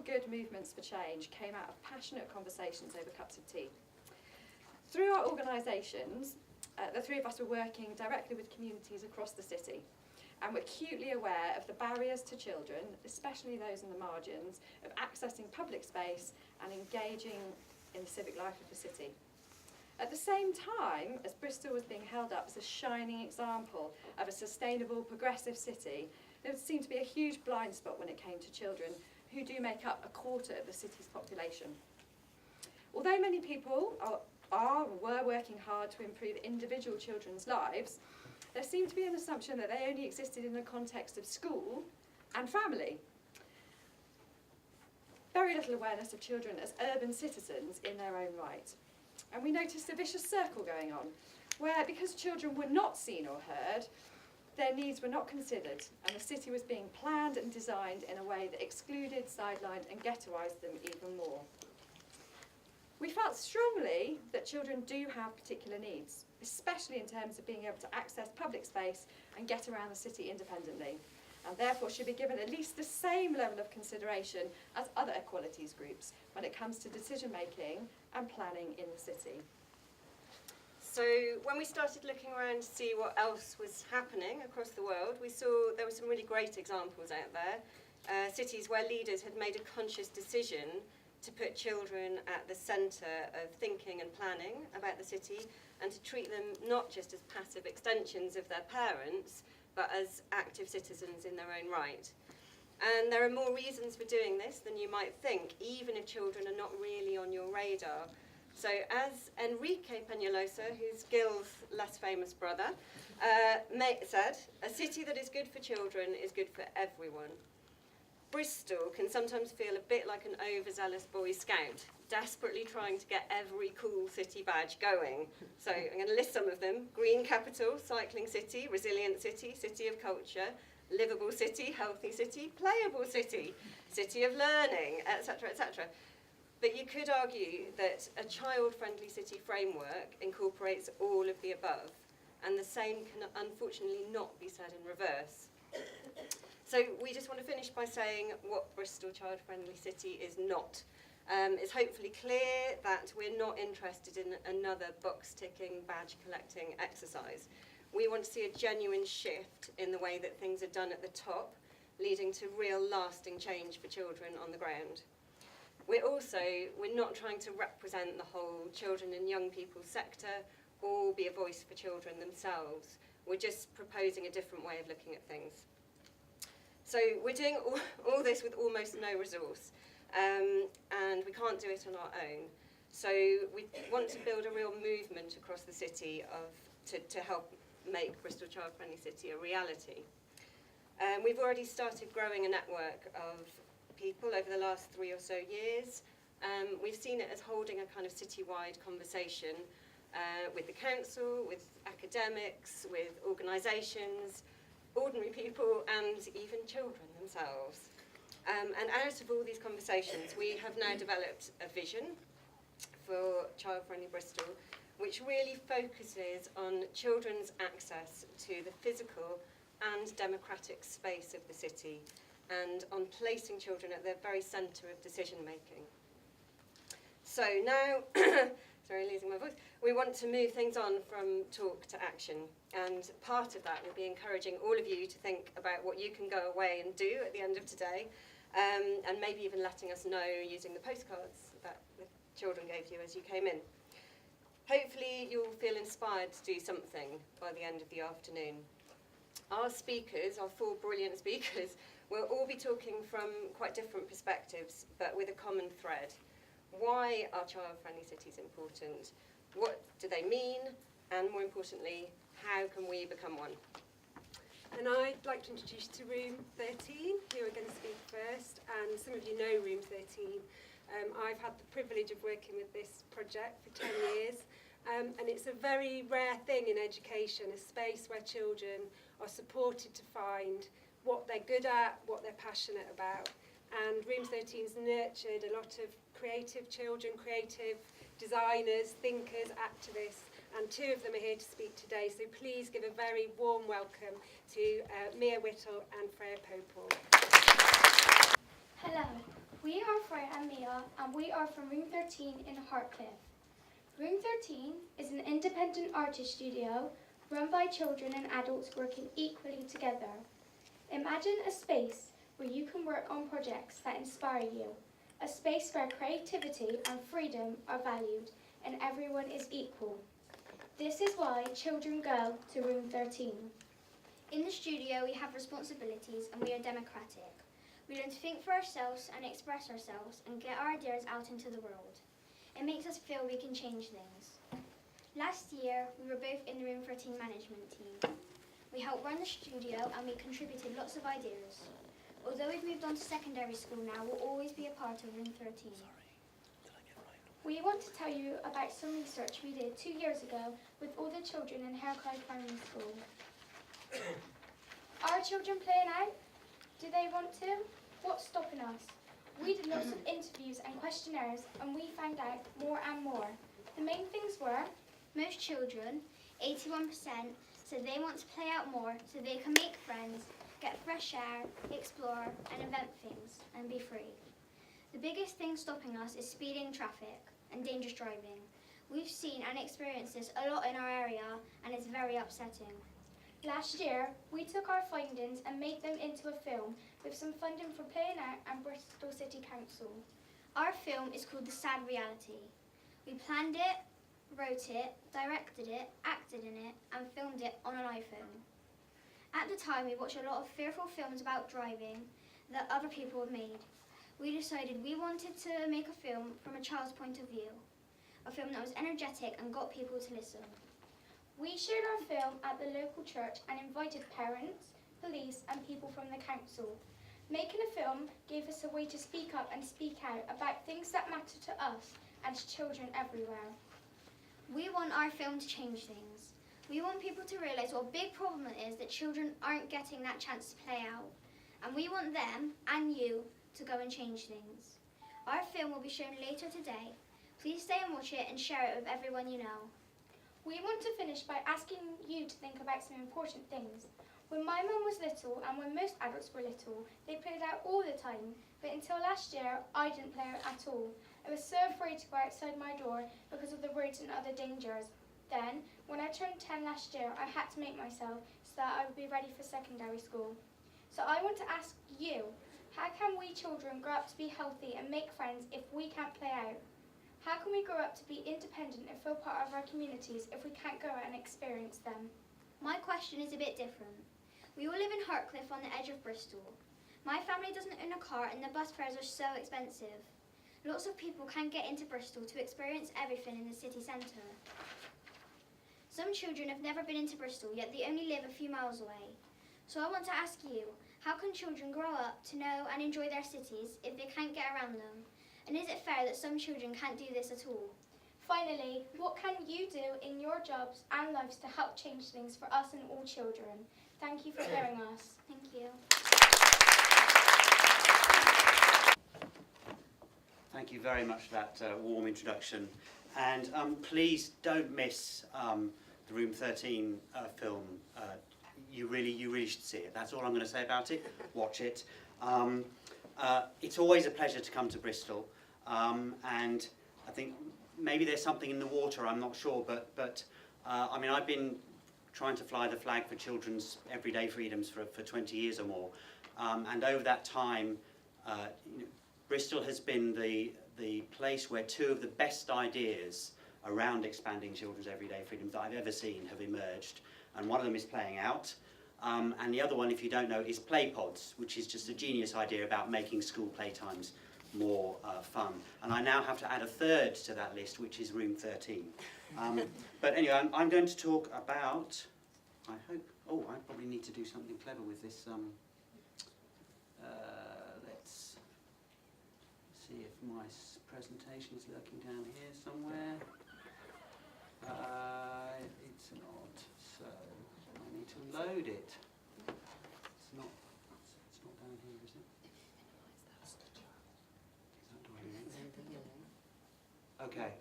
feel-good movements for change came out of passionate conversations over cups of tea. Through our organisations, the three of us were working directly with communities across the city, and we're acutely aware of the barriers to children, especially those in the margins, of accessing public space and engaging in the civic life of the city. At the same time, as Bristol was being held up as a shining example of a sustainable, progressive city, there seemed to be a huge blind spot when it came to children, who do make up a quarter of the city's population. Although many people were working hard to improve individual children's lives, there seemed to be an assumption that they only existed in the context of school and family. Very little awareness of children as urban citizens in their own right. And we noticed a vicious circle going on, where because children were not seen or heard, their needs were not considered, and the city was being planned and designed in a way that excluded, sidelined and ghettoised them even more. We felt strongly that children do have particular needs, especially in terms of being able to access public space and get around the city independently, and therefore should be given at least the same level of consideration as other equalities groups when it comes to decision making and planning in the city. So when we started looking around to see what else was happening across the world, we saw there were some really great examples out there, cities where leaders had made a conscious decision to put children at the centre of thinking and planning about the city, and to treat them not just as passive extensions of their parents, but as active citizens in their own right. And there are more reasons for doing this than you might think, even if children are not really on your radar. So as Enrique Penalosa, who's Gil's less famous brother, said, a city that is good for children is good for everyone. Bristol can sometimes feel a bit like an overzealous Boy Scout, desperately trying to get every cool city badge going. So I'm going to list some of them: green capital, cycling city, resilient city, city of culture, livable city, healthy city, playable city, city of learning, etc., etc. But you could argue that a child-friendly city framework incorporates all of the above, and the same can unfortunately not be said in reverse. So we just want to finish by saying what Bristol Child-Friendly City is not. It's hopefully clear that we're not interested in another box-ticking, badge-collecting exercise. We want to see a genuine shift in the way that things are done at the top, leading to real lasting change for children on the ground. We're not trying to represent the whole children and young people sector or be a voice for children themselves. We're just proposing a different way of looking at things. So we're doing all this with almost no resource, and we can't do it on our own. So we want to build a real movement across the city to help make Bristol Child-Friendly City a reality. We've already started growing a network of people over the last 3 or so years. We've seen it as holding a kind of citywide conversation with the council, with academics, with organisations, ordinary people, and even children themselves. And out of all these conversations, we have now developed a vision for Child-Friendly Bristol, which really focuses on children's access to the physical and democratic space of the city, and on placing children at the very centre of decision making. So now, sorry, losing my voice, we want to move things on from talk to action, and part of that will be encouraging all of you to think about what you can go away and do at the end of today, and maybe even letting us know using the postcards that the children gave you as you came in. Hopefully you'll feel inspired to do something by the end of the afternoon. Our speakers, our 4 brilliant speakers, will all be talking from quite different perspectives, but with a common thread. Why are child-friendly cities important? What do they mean? And more importantly, how can we become one? And I'd like to introduce you to Room 13, who are going to speak first. And some of you know Room 13. I've had the privilege of working with this project for 10 years. And it's a very rare thing in education, a space where children are supported to find what they're good at, what they're passionate about. And Room 13's nurtured a lot of creative children, creative designers, thinkers, activists, and 2 of them are here to speak today. So please give a very warm welcome to Mia Whittle and Freya Popel. Hello, We are Freya and Mia, and we are from Room 13 in Hartcliffe. Room 13 is an independent artist studio run by children and adults working equally together. Imagine a space where you can work on projects that inspire you, a space where creativity and freedom are valued and everyone is equal. This is why children go to Room 13. In the studio, we have responsibilities and we are democratic. We learn to think for ourselves and express ourselves and get our ideas out into the world. It makes us feel we can change things. Last year, we were both in the Room 13 management team. We helped run the studio and we contributed lots of ideas. Although we've moved on to secondary school now, we'll always be a part of Room 13. We want to tell you about some research we did 2 years ago with all the children in Hareclive Primary School. Are children playing out? Do they want to? What's stopping us? We did lots of interviews and questionnaires and we found out more and more. The main things were, Most children, 81%, said they want to play out more so they can make friends, get fresh air, explore and invent things and be free. The biggest thing stopping us is speeding traffic and dangerous driving. We've seen and experienced this a lot in our area and it's very upsetting. last year we took our findings and made them into a film with some funding from Playing Out and Bristol City Council. Our film is called The Sad Reality. We planned it, wrote it, directed it, acted in it and filmed it on an iPhone. At the time we watched a lot of fearful films about driving that other people had made. We decided we wanted to make a film from a child's point of view, a film that was energetic and got people to listen. We showed our film at the local church and invited parents, police and people from the council. Making a film gave us a way to speak up and speak out about things that matter to us and to children everywhere. We want our film to change things. We want people to realise what a big problem it is that children aren't getting that chance to play out. And we want them and you to go and change things. Our film will be shown later today. Please stay and watch it and share it with everyone you know. We want to finish by asking you to think about some important things. When my mum was little and when most adults were little, they played out all the time, but until last year I didn't play out at all. I was so afraid to go outside my door because of the roads and other dangers. Then, when I turned 10 last year, I had to make myself so that I would be ready for secondary school. So I want to ask you, how can we children grow up to be healthy and make friends if we can't play out? How can we grow up to be independent and feel part of our communities if we can't go out and experience them? My question is a bit different. We all live in Hartcliffe on the edge of Bristol. My family doesn't own a car and the bus fares are so expensive. Lots of people can't get into Bristol to experience everything in the city centre. Some children have never been into Bristol, yet they only live a few miles away. So I want to ask you, how can children grow up to know and enjoy their cities if they can't get around them? And is it fair that some children can't do this at all? Finally, what can you do in your jobs and lives to help change things for us and all children? Thank you for hearing us. Thank you. Thank you very much for that warm introduction. And please don't miss the Room 13 film. You really should see it. That's all I'm going to say about it. Watch it. It's always a pleasure to come to Bristol. And I think maybe there's something in the water, I'm not sure, but I mean, I've been trying to fly the flag for children's everyday freedoms for 20 years or more. And over that time, Bristol has been the place where two of the best ideas around expanding children's everyday freedoms that I've ever seen have emerged. And one of them is Playing Out. And the other one, if you don't know, is Play Pods, which is just a genius idea about making school playtimes more fun. And I now have to add a third to that list, which is Room 13. But anyway, I'm going to talk about, I probably need to do something clever with this. Let's see if my presentation is lurking down here somewhere. It's not, so I need to load it. It's not down here, is it? Okay,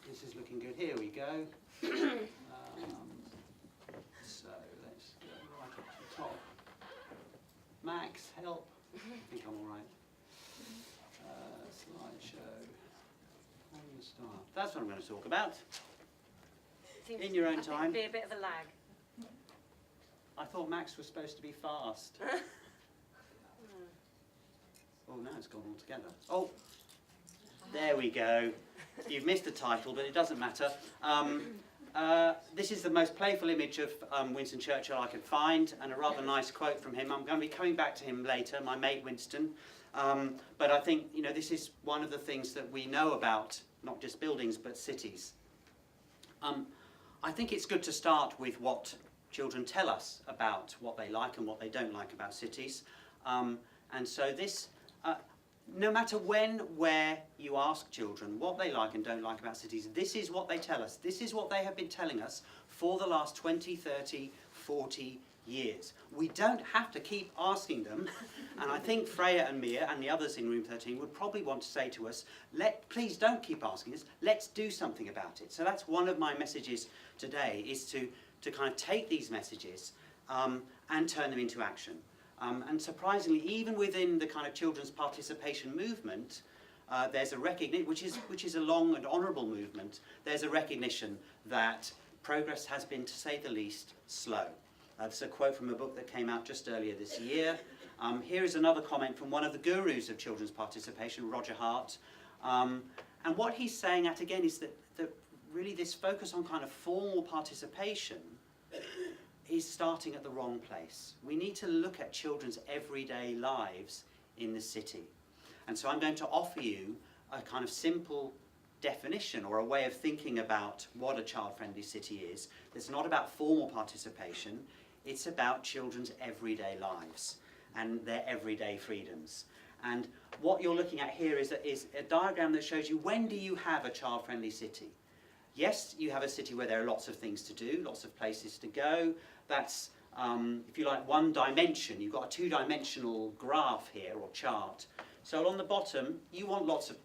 this is looking good. Here we go. So let's go right up to the top. Max, help. I think I'm all right. That's what I'm going to talk about. Seems In your own to time. be a bit of a lag. I thought Max was supposed to be fast. Oh, now it's gone altogether. Oh, there we go. You've missed the title, but it doesn't matter. This is the most playful image of Winston Churchill I could find, and a rather nice quote from him. I'm going to be coming back to him later, my mate Winston. But I think, you know, this is one of the things that we know about, not just buildings, but cities. I think it's good to start with what children tell us about what they like and what they don't like about cities. And so this, no matter when, where you ask children what they like and don't like about cities, this is what they tell us. This is what they have been telling us for the last 20, 30, 40 years. We don't have to keep asking them. And I think Freya and Mia and the others in room 13 would probably want to say to us, please don't keep asking us, let's do something about it. So that's one of my messages today, is to kind of take these messages and turn them into action. And surprisingly, even within the kind of children's participation movement, there's a recognition, which is a long and honourable movement, there's a recognition that progress has been, to say the least, slow. That's a quote from a book that came out just earlier this year. Here is another comment from one of the gurus of children's participation, Roger Hart. And what he's saying at, again, is that really this focus on kind of formal participation is starting at the wrong place. We need to look at children's everyday lives in the city. And so I'm going to offer you a kind of simple definition or a way of thinking about what a child-friendly city is. It's not about formal participation, it's about children's everyday lives and their everyday freedoms. And what you're looking at here is a diagram that shows you, when do you have a child-friendly city? Yes, you have a city where there are lots of things to do, lots of places to go. That's, if you like, one dimension. You've got a two-dimensional graph here, or chart. So on the bottom, you want lots of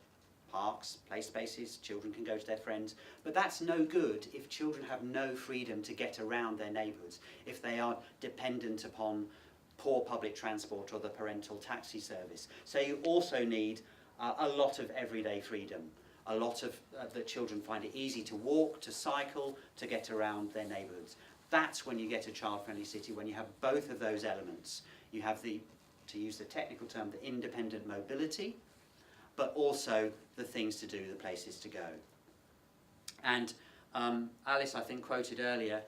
parks, play spaces, children can go to their friends, but that's no good if children have no freedom to get around their neighbourhoods, if they are dependent upon poor public transport or the parental taxi service. So you also need a lot of everyday freedom. A lot of that children find it easy to walk, to cycle, to get around their neighbourhoods. That's when you get a child-friendly city, when you have both of those elements. You have the, to use the technical term, the independent mobility, but also the things to do, the places to go. And Alice, I think, quoted earlier,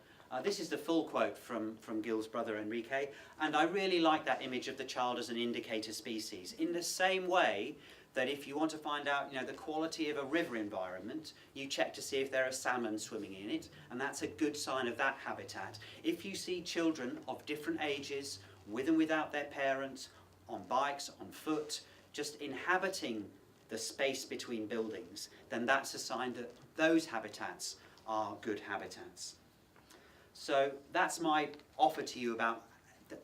this is the full quote from Gil's brother Enrique, and I really like that image of the child as an indicator species. In the same way that if you want to find out, the quality of a river environment, you check to see if there are salmon swimming in it, and that's a good sign of that habitat. If you see children of different ages, with and without their parents, on bikes, on foot, just inhabiting the space between buildings, then that's a sign that those habitats are good habitats. So that's my offer to you about,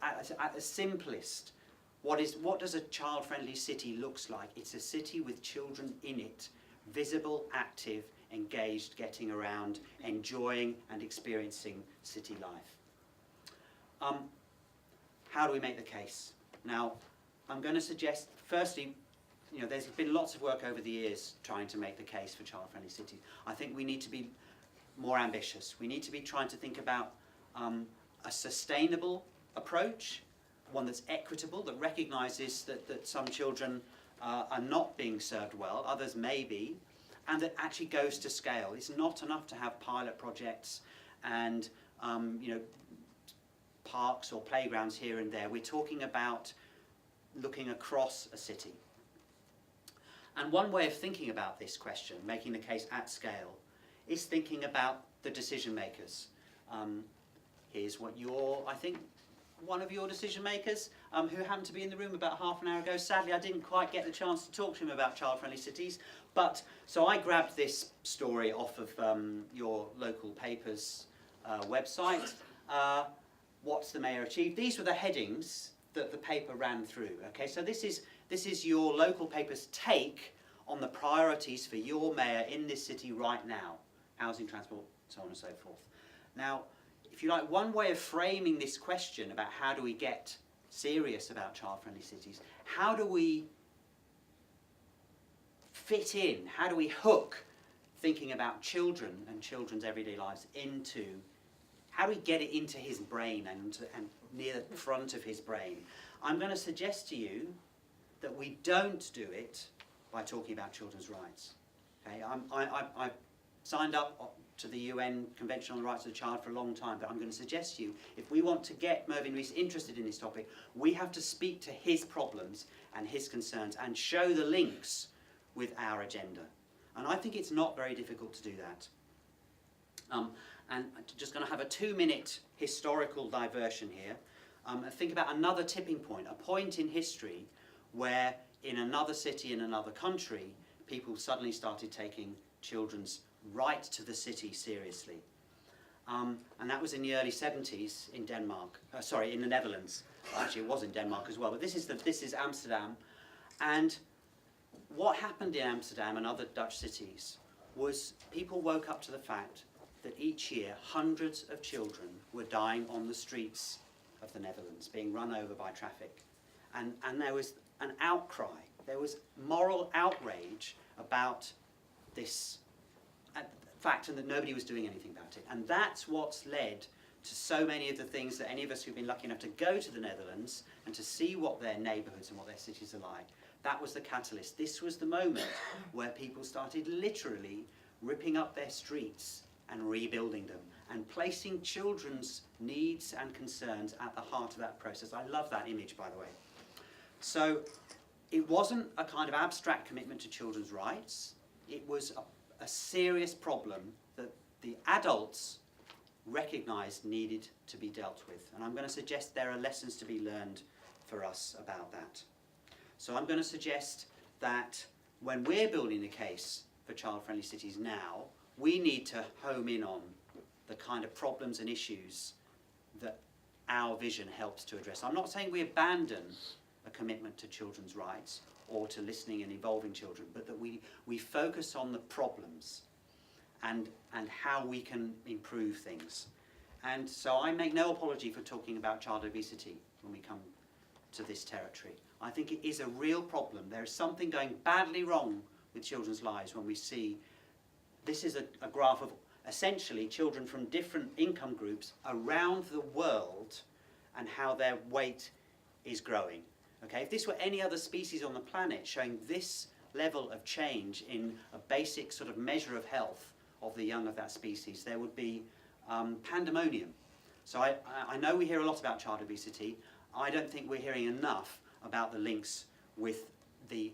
at the simplest, what does a child-friendly city looks like? It's a city with children in it, visible, active, engaged, getting around, enjoying and experiencing city life. How do we make the case? Now, I'm going to suggest, firstly, there's been lots of work over the years trying to make the case for child-friendly cities. I think we need to be more ambitious. We need to be trying to think about a sustainable approach, one that's equitable, that recognises that some children are not being served well, others may be, and that actually goes to scale. It's not enough to have pilot projects and parks or playgrounds here and there. We're talking about looking across a city. And one way of thinking about this question, making the case at scale, is thinking about the decision makers. Here's what one of your decision makers, who happened to be in the room about half an hour ago. Sadly, I didn't quite get the chance to talk to him about child-friendly cities, but so I grabbed this story off of your local paper's website. What's the mayor achieved? These were the headings that the paper ran through. Okay, so this is your local paper's take on the priorities for your mayor in this city right now: housing, transport, so on and so forth. Now, if you like, one way of framing this question about how do we get serious about child-friendly cities, how do we fit in, how do we hook thinking about children and children's everyday lives into, how do we get it into his brain and near the front of his brain? I'm going to suggest to you that we don't do it by talking about children's rights. Okay? I've signed up to the UN Convention on the Rights of the Child for a long time, but I'm going to suggest to you, if we want to get Mervyn Rees interested in this topic, we have to speak to his problems and his concerns and show the links with our agenda. And I think it's not very difficult to do that. And I'm just going to have a 2-minute historical diversion here. And think about another tipping point, a point in history where in another city, in another country, people suddenly started taking children's right to the city seriously. And that was in the early 70s in Denmark, in the Netherlands. Actually, it was in Denmark as well, but this is Amsterdam. And what happened in Amsterdam and other Dutch cities was people woke up to the fact that each year hundreds of children were dying on the streets of the Netherlands, being run over by traffic. And there was an outcry, there was moral outrage about this fact, and that nobody was doing anything about it. And that's what's led to so many of the things that any of us who've been lucky enough to go to the Netherlands and to see what their neighbourhoods and what their cities are like, that was the catalyst. This was the moment where people started literally ripping up their streets and rebuilding them and placing children's needs and concerns at the heart of that process. I love that image, by the way. So it wasn't a kind of abstract commitment to children's rights. It was a serious problem that the adults recognised needed to be dealt with. And I'm going to suggest there are lessons to be learned for us about that. So I'm going to suggest that when we're building the case for child-friendly cities now, we need to home in on the kind of problems and issues that our vision helps to address. I'm not saying we abandon a commitment to children's rights or to listening and involving children, but that we focus on the problems and how we can improve things. And so I make no apology for talking about child obesity when we come to this territory. I think it is a real problem. There is something going badly wrong with children's lives when we see, this is a graph of essentially children from different income groups around the world and how their weight is growing. Okay, if this were any other species on the planet showing this level of change in a basic sort of measure of health of the young of that species, there would be pandemonium. So I know we hear a lot about child obesity. I don't think we're hearing enough about the links with the,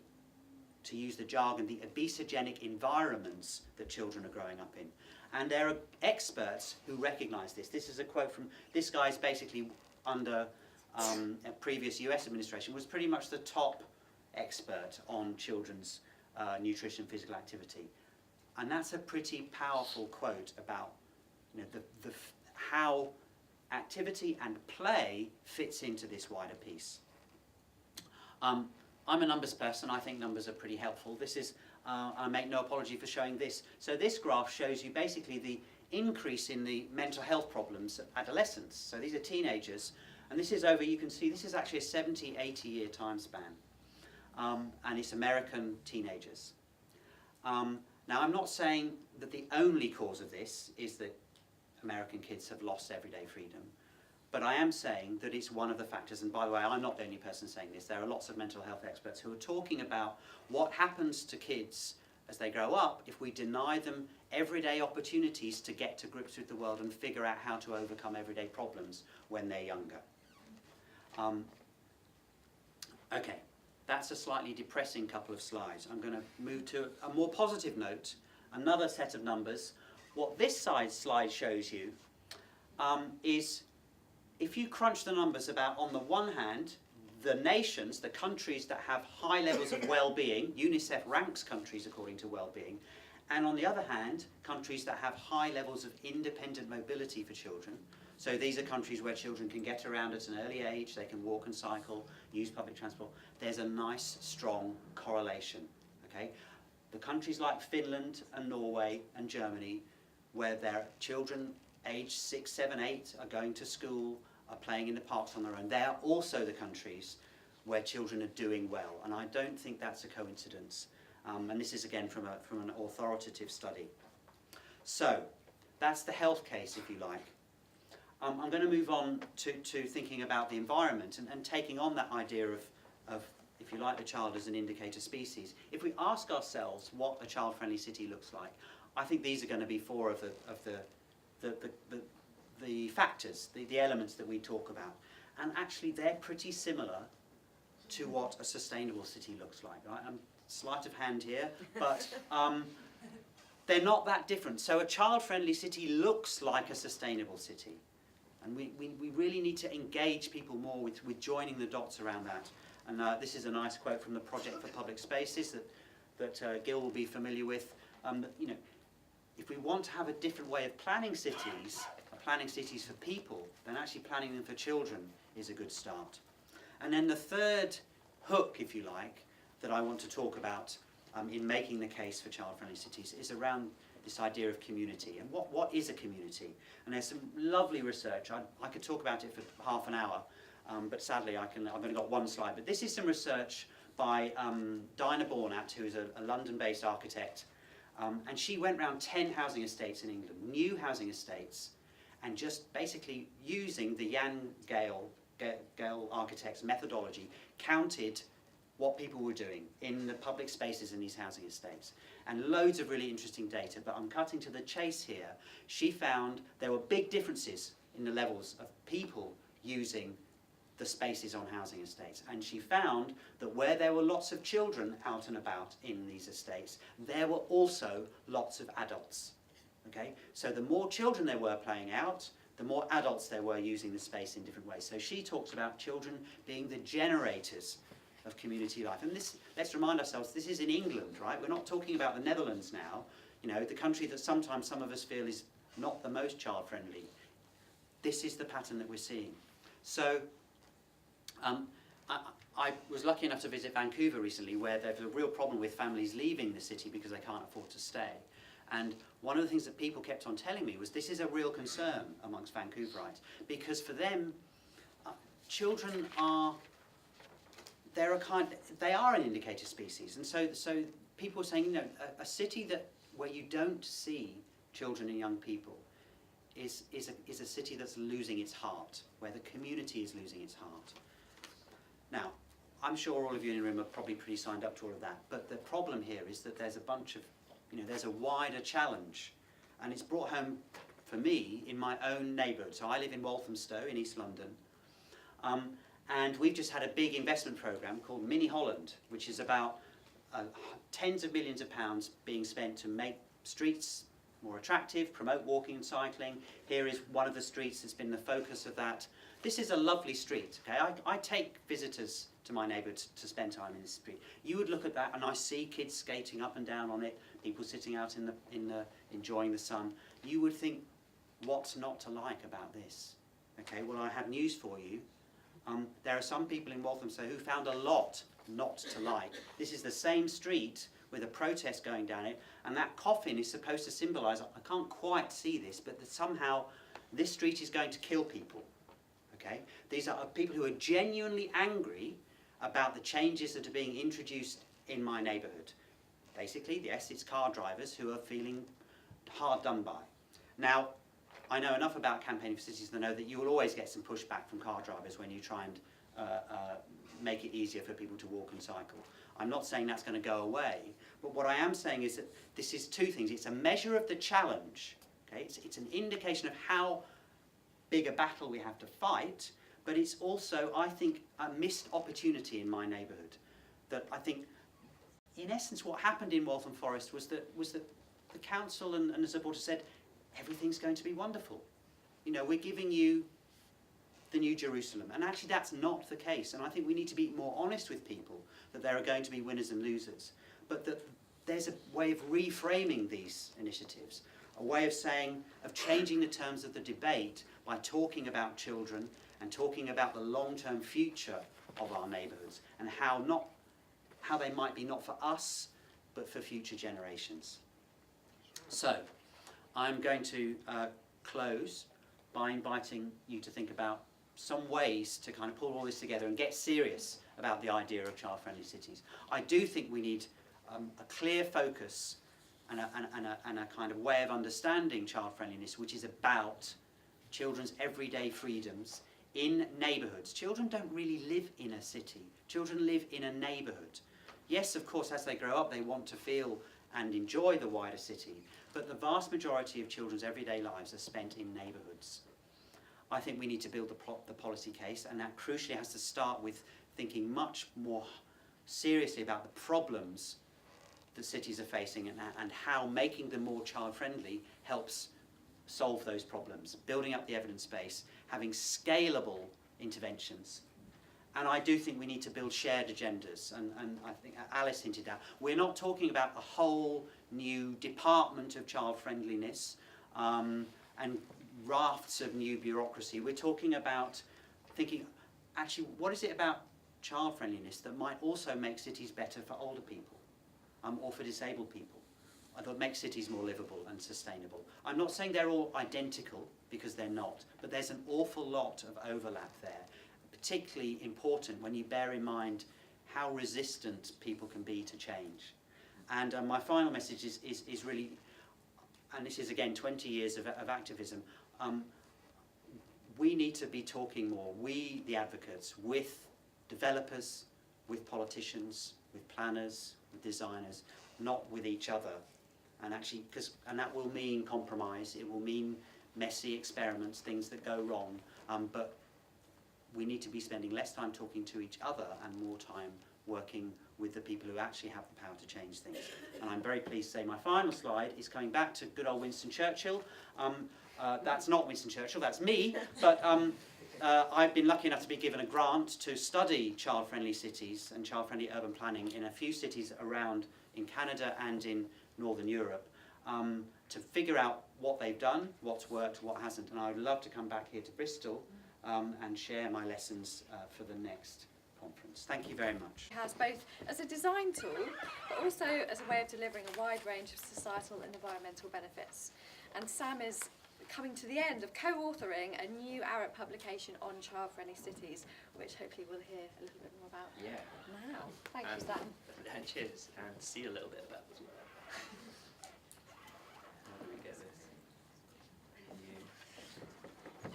to use the jargon, the obesogenic environments that children are growing up in. And there are experts who recognise this. This is a quote from, this guy's basically under a previous US administration, was pretty much the top expert on children's nutrition and physical activity. And that's a pretty powerful quote about, you know, how activity and play fits into this wider piece. I'm a numbers person. I think numbers are pretty helpful. This is, I make no apology for showing this. So this graph shows you basically the increase in the mental health problems of adolescents. So these are teenagers. And this is over, you can see, this is actually a 70, 80 year time span. And it's American teenagers. Now, I'm not saying that the only cause of this is that American kids have lost everyday freedom, but I am saying that it's one of the factors. And by the way, I'm not the only person saying this. There are lots of mental health experts who are talking about what happens to kids as they grow up if we deny them everyday opportunities to get to grips with the world and figure out how to overcome everyday problems when they're younger. Okay, that's a slightly depressing couple of slides. I'm going to move to a more positive note, another set of numbers. What this slide shows you is, if you crunch the numbers about, on the one hand, the nations, the countries that have high levels of well-being, UNICEF ranks countries according to well-being, and on the other hand, countries that have high levels of independent mobility for children. So these are countries where children can get around at an early age, they can walk and cycle, use public transport. There's a nice, strong correlation, okay? The countries like Finland and Norway and Germany, where their children aged 6, 7, 8 are going to school, are playing in the parks on their own, they are also the countries where children are doing well. And I don't think that's a coincidence. And this is again from an authoritative study. So that's the health case, if you like. I'm going to move on to thinking about the environment and taking on that idea of, if you like, the child as an indicator species. If we ask ourselves what a child-friendly city looks like, I think these are going to be four of the factors, the elements that we talk about. And actually they're pretty similar to what a sustainable city looks like. Right? Sleight of hand here, but they're not that different. So a child-friendly city looks like a sustainable city. And we really need to engage people more with joining the dots around that. And this is a nice quote from the Project for Public Spaces that Gill will be familiar with. You know, if we want to have a different way of planning cities for people, then actually planning them for children is a good start. And then the third hook, if you like, that I want to talk about in making the case for child-friendly cities is around this idea of community. And what is a community? And there's some lovely research. I could talk about it for half an hour, but sadly I've only got one slide. But this is some research by Dinah Bornat, who is a London-based architect. And she went around 10 housing estates in England, new housing estates, and just basically using the Gale architect's methodology, counted what people were doing in the public spaces in these housing estates. And loads of really interesting data, but I'm cutting to the chase here. She found there were big differences in the levels of people using the spaces on housing estates. And she found that where there were lots of children out and about in these estates, there were also lots of adults. Okay? So the more children there were playing out, the more adults there were using the space in different ways. So she talks about children being the generators of community life. And this, let's remind ourselves, this is in England, right? We're not talking about the Netherlands now, you know, the country that sometimes some of us feel is not the most child-friendly. This is the pattern that we're seeing. So I was lucky enough to visit Vancouver recently, where there's a real problem with families leaving the city because they can't afford to stay. And one of the things that people kept on telling me was this is a real concern amongst Vancouverites, because for them, children are, they are an indicator species. And so people are saying, you know, a city where you don't see children and young people is a city that's losing its heart, where the community is losing its heart. Now, I'm sure all of you in the room are probably pretty signed up to all of that, but the problem here is that there's a bunch of, you know, there's a wider challenge, and it's brought home for me in my own neighbourhood. So I live in Walthamstow in East London, and we've just had a big investment programme called Mini Holland, which is about tens of millions of pounds being spent to make streets more attractive, promote walking and cycling. Here is one of the streets that's been the focus of that. This is a lovely street, okay? I take visitors to my neighbourhood to spend time in this street. You would look at that and I see kids skating up and down on it, people sitting out enjoying the sun. You would think, what's not to like about this? Okay, well I have news for you. There are some people in Walthamstow who found a lot not to like. This is the same street with a protest going down it, and that coffin is supposed to symbolise, I can't quite see this, but that somehow this street is going to kill people. Okay? These are people who are genuinely angry about the changes that are being introduced in my neighbourhood. Basically, yes, it's car drivers who are feeling hard done by. Now, I know enough about campaigning for cities to know that you will always get some pushback from car drivers when you try and make it easier for people to walk and cycle. I'm not saying that's going to go away, but what I am saying is that this is two things. It's a measure of the challenge, okay? It's an indication of how big a battle we have to fight, but it's also, I think, a missed opportunity in my neighbourhood. That I think, in essence, what happened in Waltham Forest was that the council and the supporters said, everything's going to be wonderful. You know, we're giving you the New Jerusalem. And actually that's not the case. And I think we need to be more honest with people that there are going to be winners and losers. But that there's a way of reframing these initiatives, a way of saying, of changing the terms of the debate by talking about children and talking about the long-term future of our neighbourhoods and how they might be not for us, but for future generations. So, I'm going to close by inviting you to think about some ways to kind of pull all this together and get serious about the idea of child-friendly cities. I do think we need a clear focus and a kind of way of understanding child-friendliness, which is about children's everyday freedoms in neighbourhoods. Children don't really live in a city. Children live in a neighbourhood. Yes, of course, as they grow up, they want to feel and enjoy the wider city, but the vast majority of children's everyday lives are spent in neighbourhoods. I think we need to build the policy case, and that crucially has to start with thinking much more seriously about the problems that cities are facing and how making them more child-friendly helps solve those problems, building up the evidence base, having scalable interventions. And I do think we need to build shared agendas, and I think Alice hinted at, we're not talking about a whole new department of child-friendliness and rafts of new bureaucracy. We're talking about thinking, actually, what is it about child-friendliness that might also make cities better for older people or for disabled people? That make cities more livable and sustainable. I'm not saying they're all identical, because they're not, but there's an awful lot of overlap there, particularly important when you bear in mind how resistant people can be to change. And my final message is really, and this is again 20 years of activism, we need to be talking more, we the advocates, with developers, with politicians, with planners, with designers, not with each other. And actually, and that will mean compromise, it will mean messy experiments, things that go wrong, but we need to be spending less time talking to each other and more time working with the people who actually have the power to change things. And I'm very pleased to say my final slide is coming back to good old Winston Churchill. That's not Winston Churchill, that's me, but I've been lucky enough to be given a grant to study child-friendly cities and child-friendly urban planning in a few cities around in Canada and in Northern Europe, to figure out what they've done, what's worked, what hasn't. And I would love to come back here to Bristol and share my lessons for the next conference. Thank you very much. It has both as a design tool, but also as a way of delivering a wide range of societal and environmental benefits. And Sam is coming to the end of co-authoring a new ARAP publication on child-friendly cities, which hopefully we'll hear a little bit more about now. Thank you, Sam. Cheers, and see a little bit about as well. How do we get this? I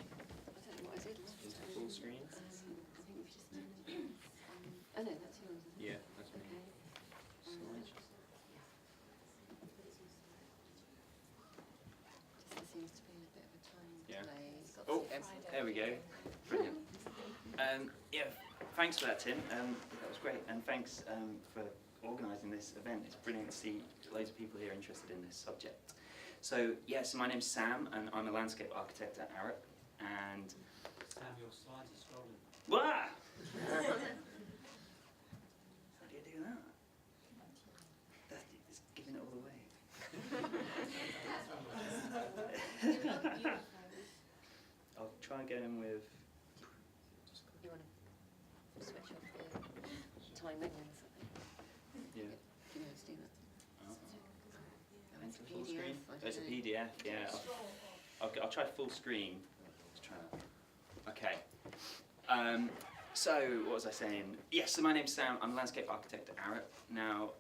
don't know what I did. Is it full screen? Oh no, that's yours. Yeah, that's me. Slide. There seems to be a bit of a time Yeah. delay. It's got Oh, to Friday. there we go. Brilliant. Yeah, thanks for that, Tim. That was great, and thanks for organising this event. It's brilliant to see loads of people here interested in this subject. So, yes, my name's Sam, and I'm a landscape architect at ARAP. And Sam, your slides are scrolling. Wah! How do you do that? It's giving it all away. I'll try going with. You want to switch off the timing and something? Yeah. You know, let's do that. Enter full PDF, screen. I Oh, it's a don't know. PDF. Yeah. I'll try full screen. Let's try that. Okay. So what was I saying? Yes. So my name's Sam. I'm a landscape architect at ARAP. Now,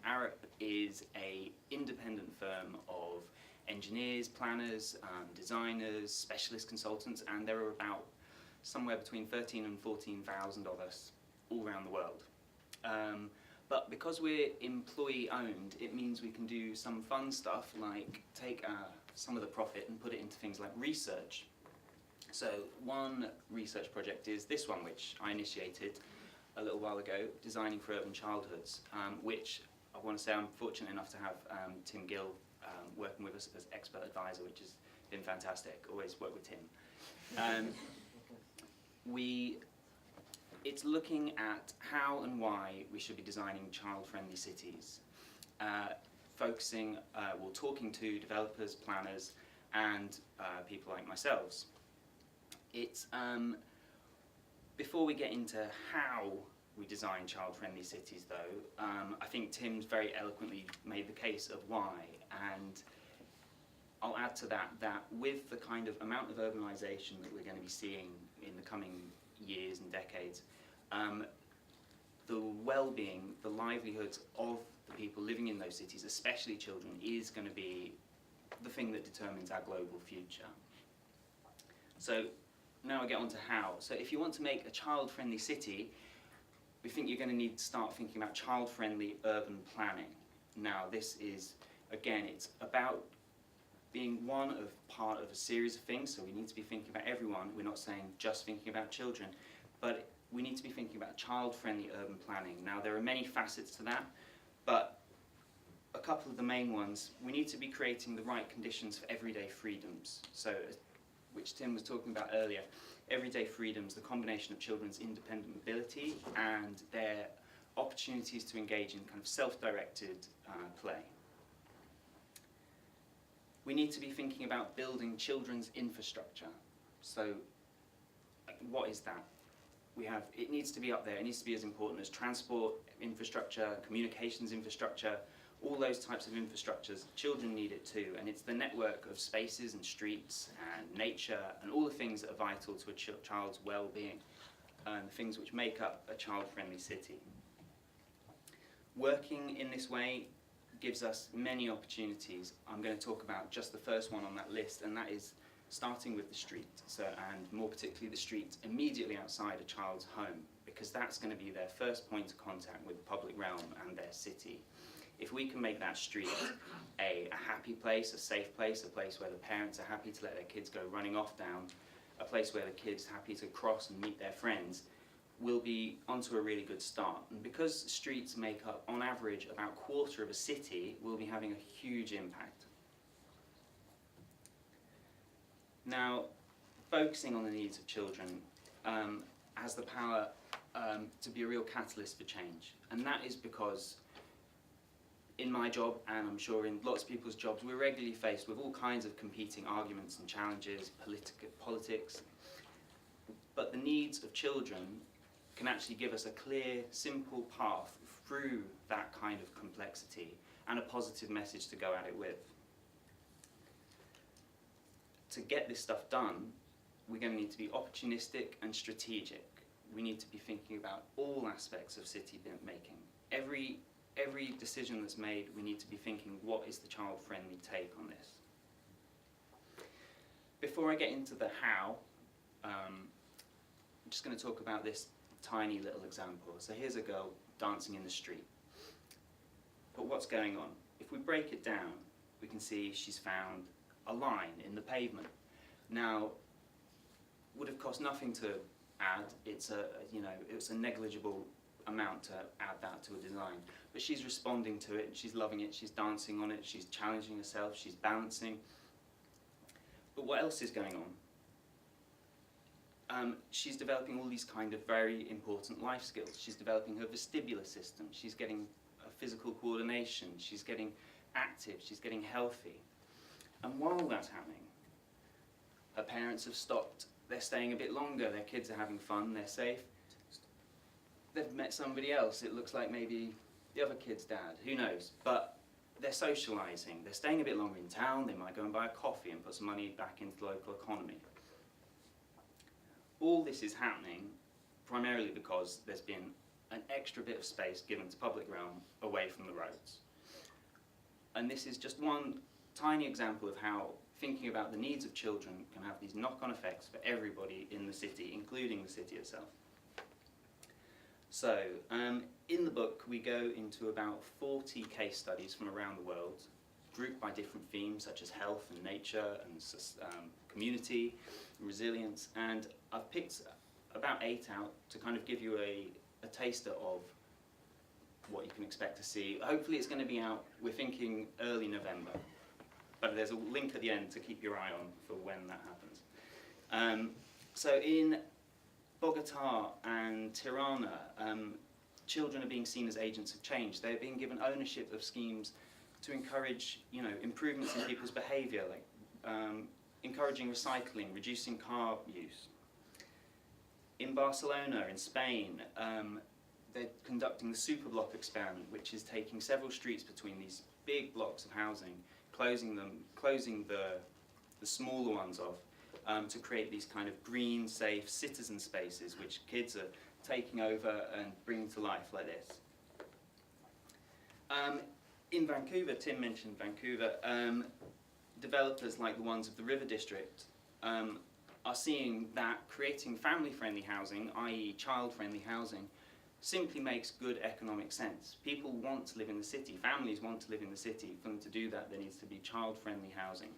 ARAP is a independent firm of engineers, planners, designers, specialist consultants, and there are about somewhere between 13 and 14,000 of us all around the world. But because we're employee-owned, it means we can do some fun stuff like take some of the profit and put it into things like research. So one research project is this one, which I initiated a little while ago, Designing for Urban Childhoods, which I want to say I'm fortunate enough to have Tim Gill working with us as expert advisor, which has been fantastic. Always work with Tim. It's looking at how and why we should be designing child-friendly cities, focusing, talking to developers, planners, and people like myself. It's before we get into how we design child-friendly cities, though, I think Tim's very eloquently made the case of why, and I'll add to that with the kind of amount of urbanisation that we're going to be seeing in the coming years and decades, the well-being, the livelihoods of the people living in those cities, especially children, is going to be the thing that determines our global future. So now I get on to how. So if you want to make a child-friendly city, we think you're going to need to start thinking about child-friendly urban planning. Now this is, again, it's about being part of a series of things, so we need to be thinking about everyone. We're not saying just thinking about children, but we need to be thinking about child-friendly urban planning. Now there are many facets to that, but a couple of the main ones, we need to be creating the right conditions for everyday freedoms. So, which Tim was talking about earlier, everyday freedoms, the combination of children's independent mobility and their opportunities to engage in kind of self-directed play. We need to be thinking about building children's infrastructure. So, what is that? It needs to be up there. It needs to be as important as transport infrastructure, communications infrastructure, all those types of infrastructures. Children need it too, and it's the network of spaces and streets and nature and all the things that are vital to a child's well-being and the things which make up a child-friendly city. Working in this way gives us many opportunities. I'm going to talk about just the first one on that list, and that is starting with the street, and more particularly the street immediately outside a child's home, because that's going to be their first point of contact with the public realm and their city. If we can make that street a happy place, a safe place, a place where the parents are happy to let their kids go running off down, a place where the kids are happy to cross and meet their friends, we'll be onto a really good start. And because streets make up, on average, about a quarter of a city, we'll be having a huge impact. Now, focusing on the needs of children has the power to be a real catalyst for change. And that is because in my job, and I'm sure in lots of people's jobs, we're regularly faced with all kinds of competing arguments and challenges, politics. But the needs of children can actually give us a clear, simple path through that kind of complexity and a positive message to go at it with. To get this stuff done, we're going to need to be opportunistic and strategic. We need to be thinking about all aspects of city making. Every decision that's made, we need to be thinking, what is the child-friendly take on this? Before I get into the how, I'm just going to talk about this tiny little example. So here's a girl dancing in the street. But what's going on? If we break it down, we can see she's found a line in the pavement. Now, would have cost nothing to add. It's a negligible amount to add that to a design. But she's responding to it, she's loving it, she's dancing on it, she's challenging herself, she's balancing. But what else is going on? She's developing all these kind of very important life skills. She's developing her vestibular system, she's getting a physical coordination, she's getting active, she's getting healthy. And while that's happening, her parents have stopped, they're staying a bit longer, their kids are having fun, they're safe. They've met somebody else, it looks like maybe the other kid's dad, who knows, but they're socialising, they're staying a bit longer in town, they might go and buy a coffee and put some money back into the local economy. All this is happening primarily because there's been an extra bit of space given to public realm away from the roads. And this is just one tiny example of how thinking about the needs of children can have these knock-on effects for everybody in the city, including the city itself. So, in the book we go into about 40 case studies from around the world, grouped by different themes such as health and nature and community, and resilience, and I've picked about 8 out to kind of give you a taster of what you can expect to see. Hopefully it's going to be out, we're thinking early November, but there's a link at the end to keep your eye on for when that happens. So in Bogota and Tirana, children are being seen as agents of change. They're being given ownership of schemes to encourage, improvements in people's behaviour, like encouraging recycling, reducing car use. In Barcelona, in Spain, they're conducting the Superblock experiment, which is taking several streets between these big blocks of housing, closing the smaller ones off, to create these kind of green, safe citizen spaces which kids are taking over and bringing to life like this. In Vancouver, Tim mentioned Vancouver, developers like the ones of the River District are seeing that creating family-friendly housing, i.e. child-friendly housing, simply makes good economic sense. People want to live in the city, families want to live in the city. For them to do that, there needs to be child-friendly housing.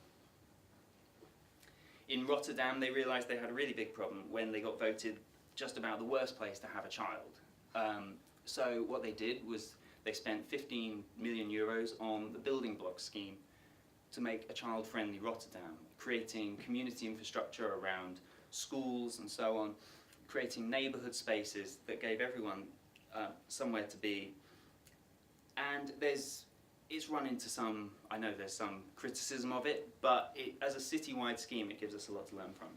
In Rotterdam, they realised they had a really big problem when they got voted just about the worst place to have a child. So what they did was they spent 15 million euros on the building block scheme to make a child-friendly Rotterdam, creating community infrastructure around schools and so on, creating neighbourhood spaces that gave everyone somewhere to be. And it's run into some, I know there's some criticism of it, but as a citywide scheme, it gives us a lot to learn from.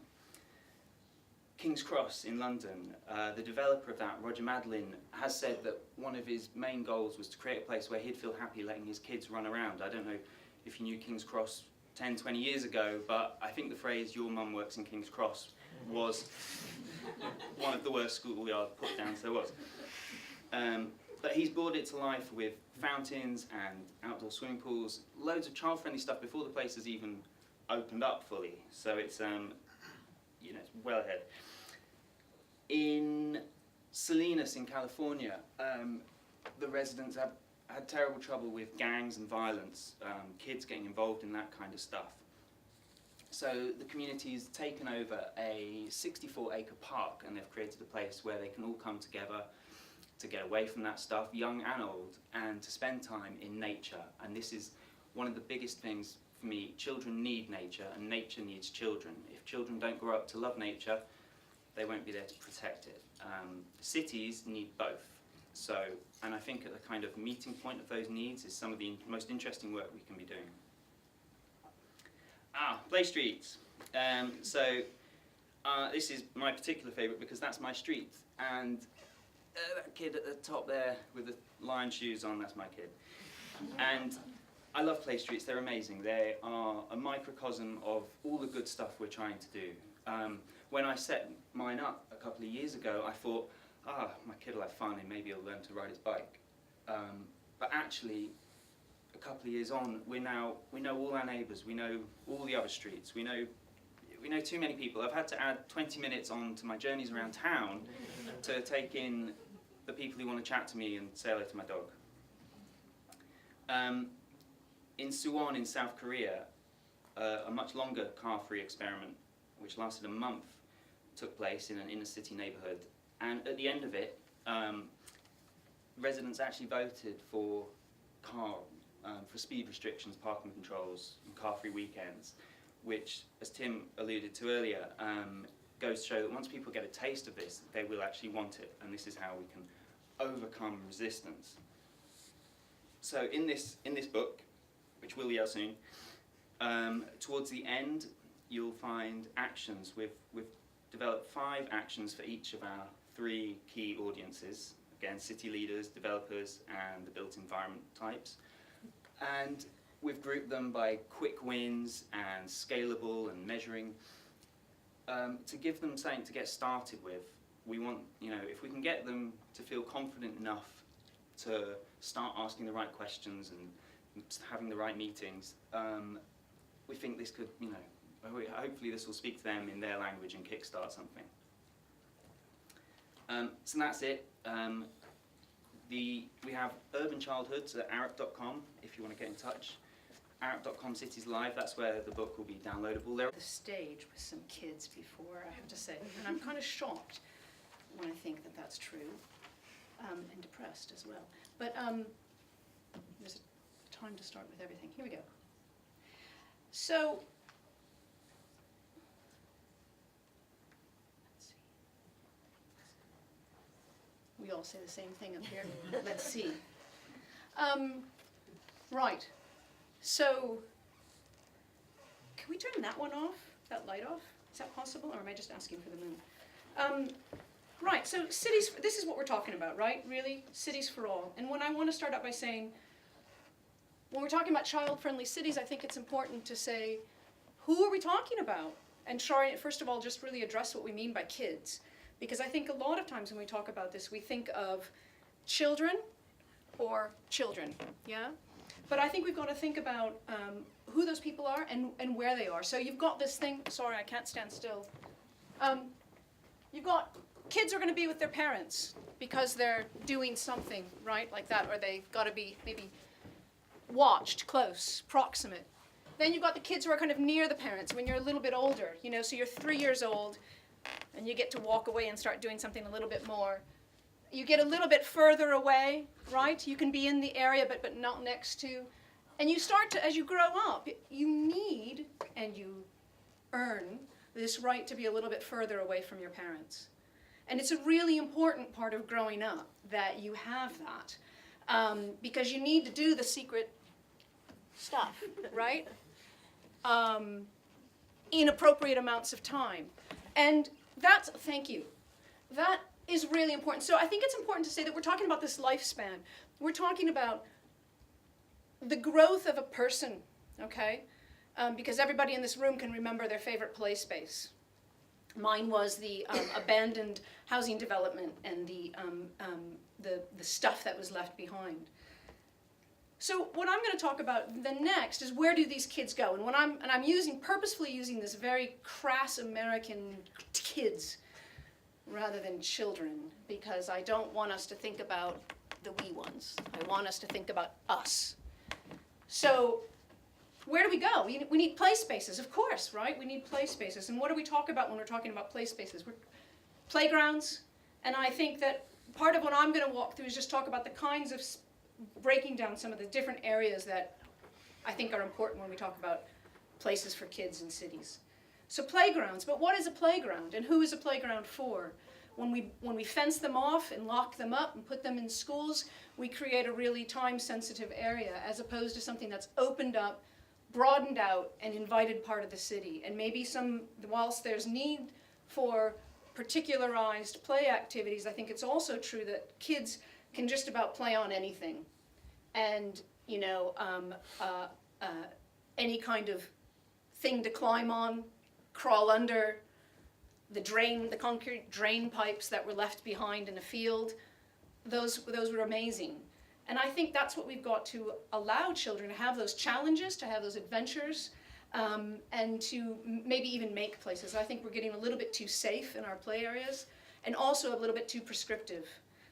King's Cross in London, the developer of that, Roger Madlin, has said that one of his main goals was to create a place where he'd feel happy letting his kids run around. I don't know if you knew King's Cross 10, 20 years ago, but I think the phrase, "your mum works in King's Cross," was one of the worst schoolyard put-downs there was. But he's brought it to life with fountains and outdoor swimming pools, loads of child-friendly stuff before the place has even opened up fully. So it's, you know, it's well ahead. In Salinas in California, the residents had terrible trouble with gangs and violence, kids getting involved in that kind of stuff. So the community's taken over a 64-acre park, and they've created a place where they can all come together to get away from that stuff, young and old, and to spend time in nature. And this is one of the biggest things for me. Children need nature, and nature needs children. If children don't grow up to love nature, they won't be there to protect it. Cities need both. So, and I think at the kind of meeting point of those needs is some of the most interesting work we can be doing. Play streets. This is my particular favourite because that's my street. And that kid at the top there with the lion shoes on, that's my kid. And I love play streets, they're amazing. They are a microcosm of all the good stuff we're trying to do. When I set mine up a couple of years ago, I thought, my kid will have fun and maybe he'll learn to ride his bike. But actually, a couple of years on, we know all our neighbours, we know all the other streets, we know too many people. I've had to add 20 minutes on to my journeys around town to take in the people who want to chat to me and say hello to my dog. In Suwon in South Korea, a much longer car-free experiment, which lasted a month, took place in an inner-city neighbourhood. And at the end of it, residents actually voted for speed restrictions, parking controls, and car-free weekends, which, as Tim alluded to earlier, goes to show that once people get a taste of this, they will actually want it, and this is how we can overcome resistance. So in this book, which will be out soon, towards the end, you'll find actions. We've developed 5 actions for each of our 3 key audiences. Again, city leaders, developers, and the built environment types. And we've grouped them by quick wins and scalable and measuring. To give them something to get started with, we want, if we can get them to feel confident enough to start asking the right questions and having the right meetings, we think this could, hopefully this will speak to them in their language and kickstart something. So that's it. We have urban childhoods at arup.com if you want to get in touch. arup.com Cities Live, that's where the book will be downloadable. The stage with some kids before, I have to say, and I'm kind of shocked when I think that that's true, and depressed as well. But there's a time to start with everything. Here we go. So, let's see. We all say the same thing up here. Let's see. Right. So, can we turn that one off, that light off? Is that possible, or am I just asking for the moon? Right, so cities, this is what we're talking about, right? Really? Cities for all. And when I want to start out by saying, when we're talking about child-friendly cities, I think it's important to say, who are we talking about? And try, first of all, just really address what we mean by kids. Because I think a lot of times when we talk about this, we think of children or children, yeah? But I think we've got to think about who those people are and where they are. So you've got this thing, sorry, I can't stand still. You've got kids are going to be with their parents because they're doing something, right, like that, or they've got to be maybe watched, close, proximate. Then you've got the kids who are kind of near the parents when you're a little bit older, you know, so you're 3 years old and you get to walk away and start doing something a little bit more. You get a little bit further away, right? You can be in the area but not next to. And you start to, as you grow up, you need and you earn this right to be a little bit further away from your parents. And it's a really important part of growing up that you have that. Because you need to do the secret stuff, right? In appropriate amounts of time. And that's, thank you. That is really important. So I think it's important to say that we're talking about this lifespan. We're talking about the growth of a person, okay? Because everybody in this room can remember their favorite play space. Mine was the abandoned housing development and the stuff that was left behind. So what I'm going to talk about the next is where do these kids go? And I'm purposefully using this very crass American kids rather than children, because I don't want us to think about the wee ones. I want us to think about us. So where do we go? We need play spaces, of course, right? We need play spaces. And what do we talk about when we're talking about play spaces? Playgrounds. And I think that part of what I'm going to walk through is just talk about the kinds of breaking down some of the different areas that I think are important when we talk about places for kids in cities. So playgrounds, but what is a playground and who is a playground for? When we fence them off and lock them up and put them in schools, we create a really time-sensitive area as opposed to something that's opened up, broadened out, and invited part of the city. And maybe whilst there's need for particularized play activities, I think it's also true that kids can just about play on anything. And, you know, any kind of thing to climb on, crawl under, the concrete drain pipes that were left behind in a field, those were amazing. And I think that's what we've got to allow children to have those challenges, to have those adventures, and to maybe even make places. I think we're getting a little bit too safe in our play areas, and also a little bit too prescriptive.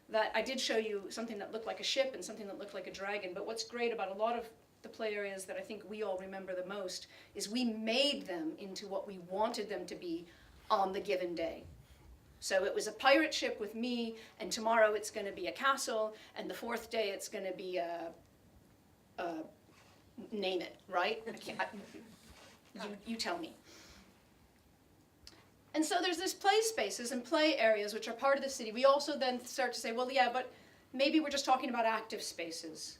That I did show you something that looked like a ship and something that looked like a dragon, but what's great about a lot of the play areas that I think we all remember the most is we made them into what we wanted them to be on the given day. So it was a pirate ship with me, and tomorrow it's going to be a castle, and the fourth day it's going to be name it, right? You tell me. And so there's this play spaces and play areas which are part of the city. We also then start to say, well, yeah, but maybe we're just talking about active spaces.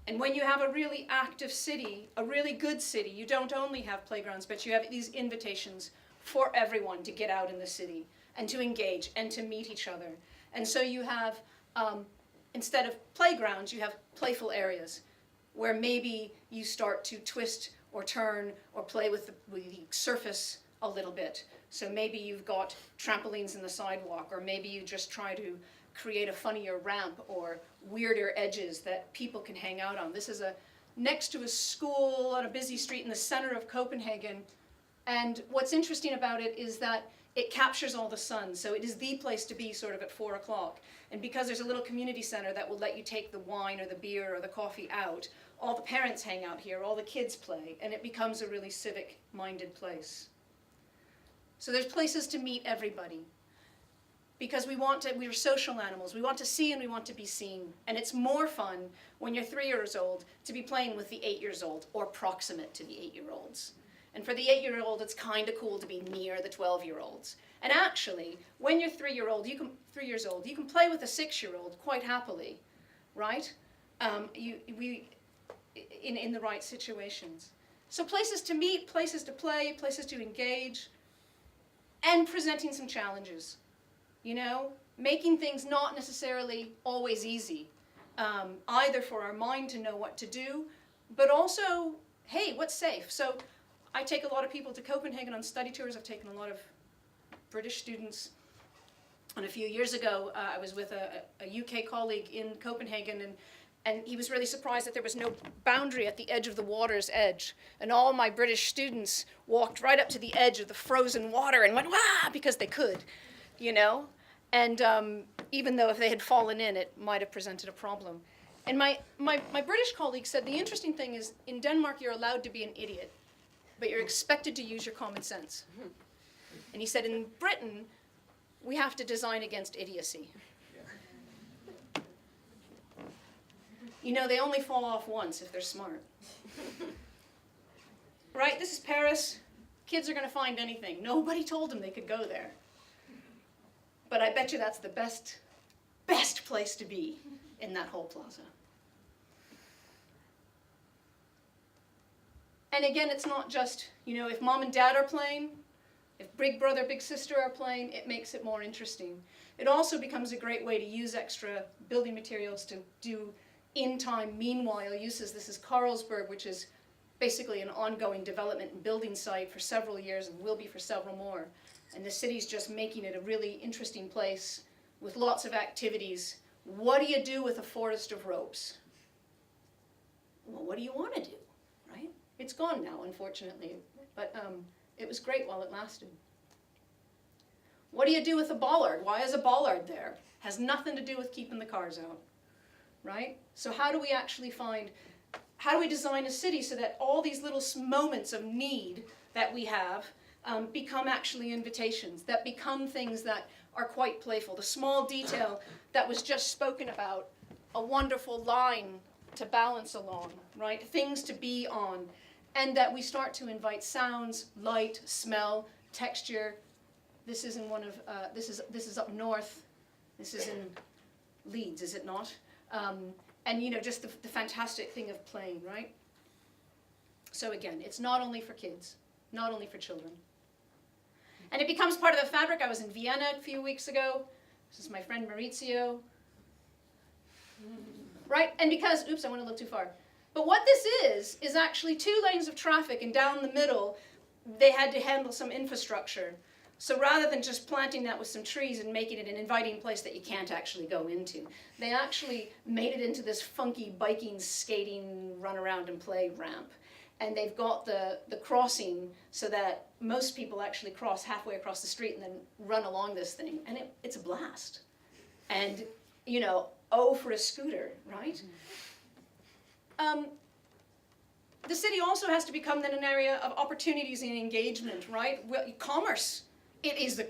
And when you have a really active city, a really good city, you don't only have playgrounds, but you have these invitations for everyone to get out in the city and to engage and to meet each other. And so you have, instead of playgrounds, you have playful areas where maybe you start to twist or turn or play with the surface a little bit. So maybe you've got trampolines in the sidewalk, or maybe you just try to create a funnier ramp or weirder edges that people can hang out on. This is next to a school on a busy street in the center of Copenhagen. And what's interesting about it is that it captures all the sun. So it is the place to be sort of at 4 o'clock. And because there's a little community center that will let you take the wine or the beer or the coffee out, all the parents hang out here, all the kids play, and it becomes a really civic-minded place. So there's places to meet everybody. Because we're social animals. We want to see and we want to be seen. And it's more fun when you're 3 years old to be playing with the 8 years old or proximate to the 8-year-olds. And for the 8-year-old, it's kind of cool to be near the 12-year-olds. And actually, when you're 3 years old, you can play with a 6-year-old quite happily, right? In the right situations. So places to meet, places to play, places to engage, and presenting some challenges. You know, making things not necessarily always easy, either for our mind to know what to do, but also, hey, what's safe? So I take a lot of people to Copenhagen on study tours. I've taken a lot of British students. And a few years ago, I was with a UK colleague in Copenhagen, And he was really surprised that there was no boundary at the edge of the water's edge. And all my British students walked right up to the edge of the frozen water and went, wah, because they could, you know? And even though if they had fallen in, it might have presented a problem. And my British colleague said the interesting thing is in Denmark you're allowed to be an idiot, but you're expected to use your common sense. And he said in Britain, we have to design against idiocy. You know, they only fall off once if they're smart. Right? This is Paris. Kids are going to find anything. Nobody told them they could go there. But I bet you that's the best place to be in that whole plaza. And again, it's not just, you know, if mom and dad are playing, if big brother, big sister are playing, it makes it more interesting. It also becomes a great way to use extra building materials to do in-time, meanwhile uses. This is Carlsberg, which is basically an ongoing development and building site for several years and will be for several more. And the city's just making it a really interesting place with lots of activities. What do you do with a forest of ropes? Well, what do you want to do, right? It's gone now, unfortunately, but it was great while it lasted. What do you do with a bollard? Why is a bollard there? Has nothing to do with keeping the cars out, right? So how do we actually how do we design a city so that all these little moments of need that we have become actually invitations, that become things that are quite playful? The small detail that was just spoken about, a wonderful line to balance along, right? Things to be on, and that we start to invite sounds, light, smell, texture. This is in one of this is up north. This is in Leeds, is it not? And you know, just the fantastic thing of playing, right? So again, it's not only for kids, not only for children. And it becomes part of the fabric. I was in Vienna a few weeks ago. This is my friend Maurizio. Right? And because, oops, I went a little too far. But what this is actually 2 lanes of traffic, and down the middle, they had to handle some infrastructure. So rather than just planting that with some trees and making it an inviting place that you can't actually go into, they actually made it into this funky biking, skating, run around and play ramp. And they've got the crossing so that most people actually cross halfway across the street and then run along this thing. And it's a blast. And, you know, oh, for a scooter, right? The city also has to become then an area of opportunities and engagement, right? Well, commerce. It is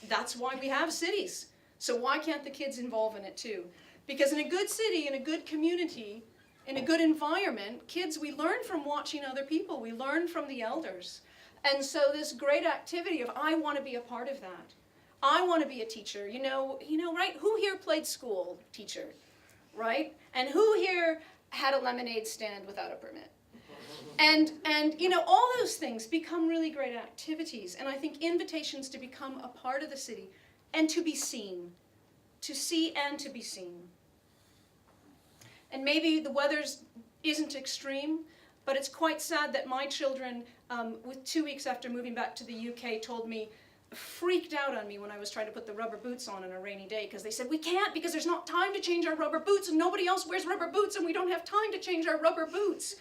that's why we have cities. So why can't the kids involve in it too? Because in a good city, in a good community, in a good environment, kids, we learn from watching other people. We learn from the elders. And so this great activity of, I want to be a part of that. I want to be a teacher. You know, right? Who here played school teacher, right? And who here had a lemonade stand without a permit? And you know, all those things become really great activities. And I think invitations to become a part of the city and to be seen, to see and to be seen. And maybe the weather isn't extreme, but it's quite sad that my children, with 2 weeks after moving back to the UK, freaked out on me when I was trying to put the rubber boots on a rainy day, because they said, we can't because there's not time to change our rubber boots and nobody else wears rubber boots and we don't have time to change our rubber boots.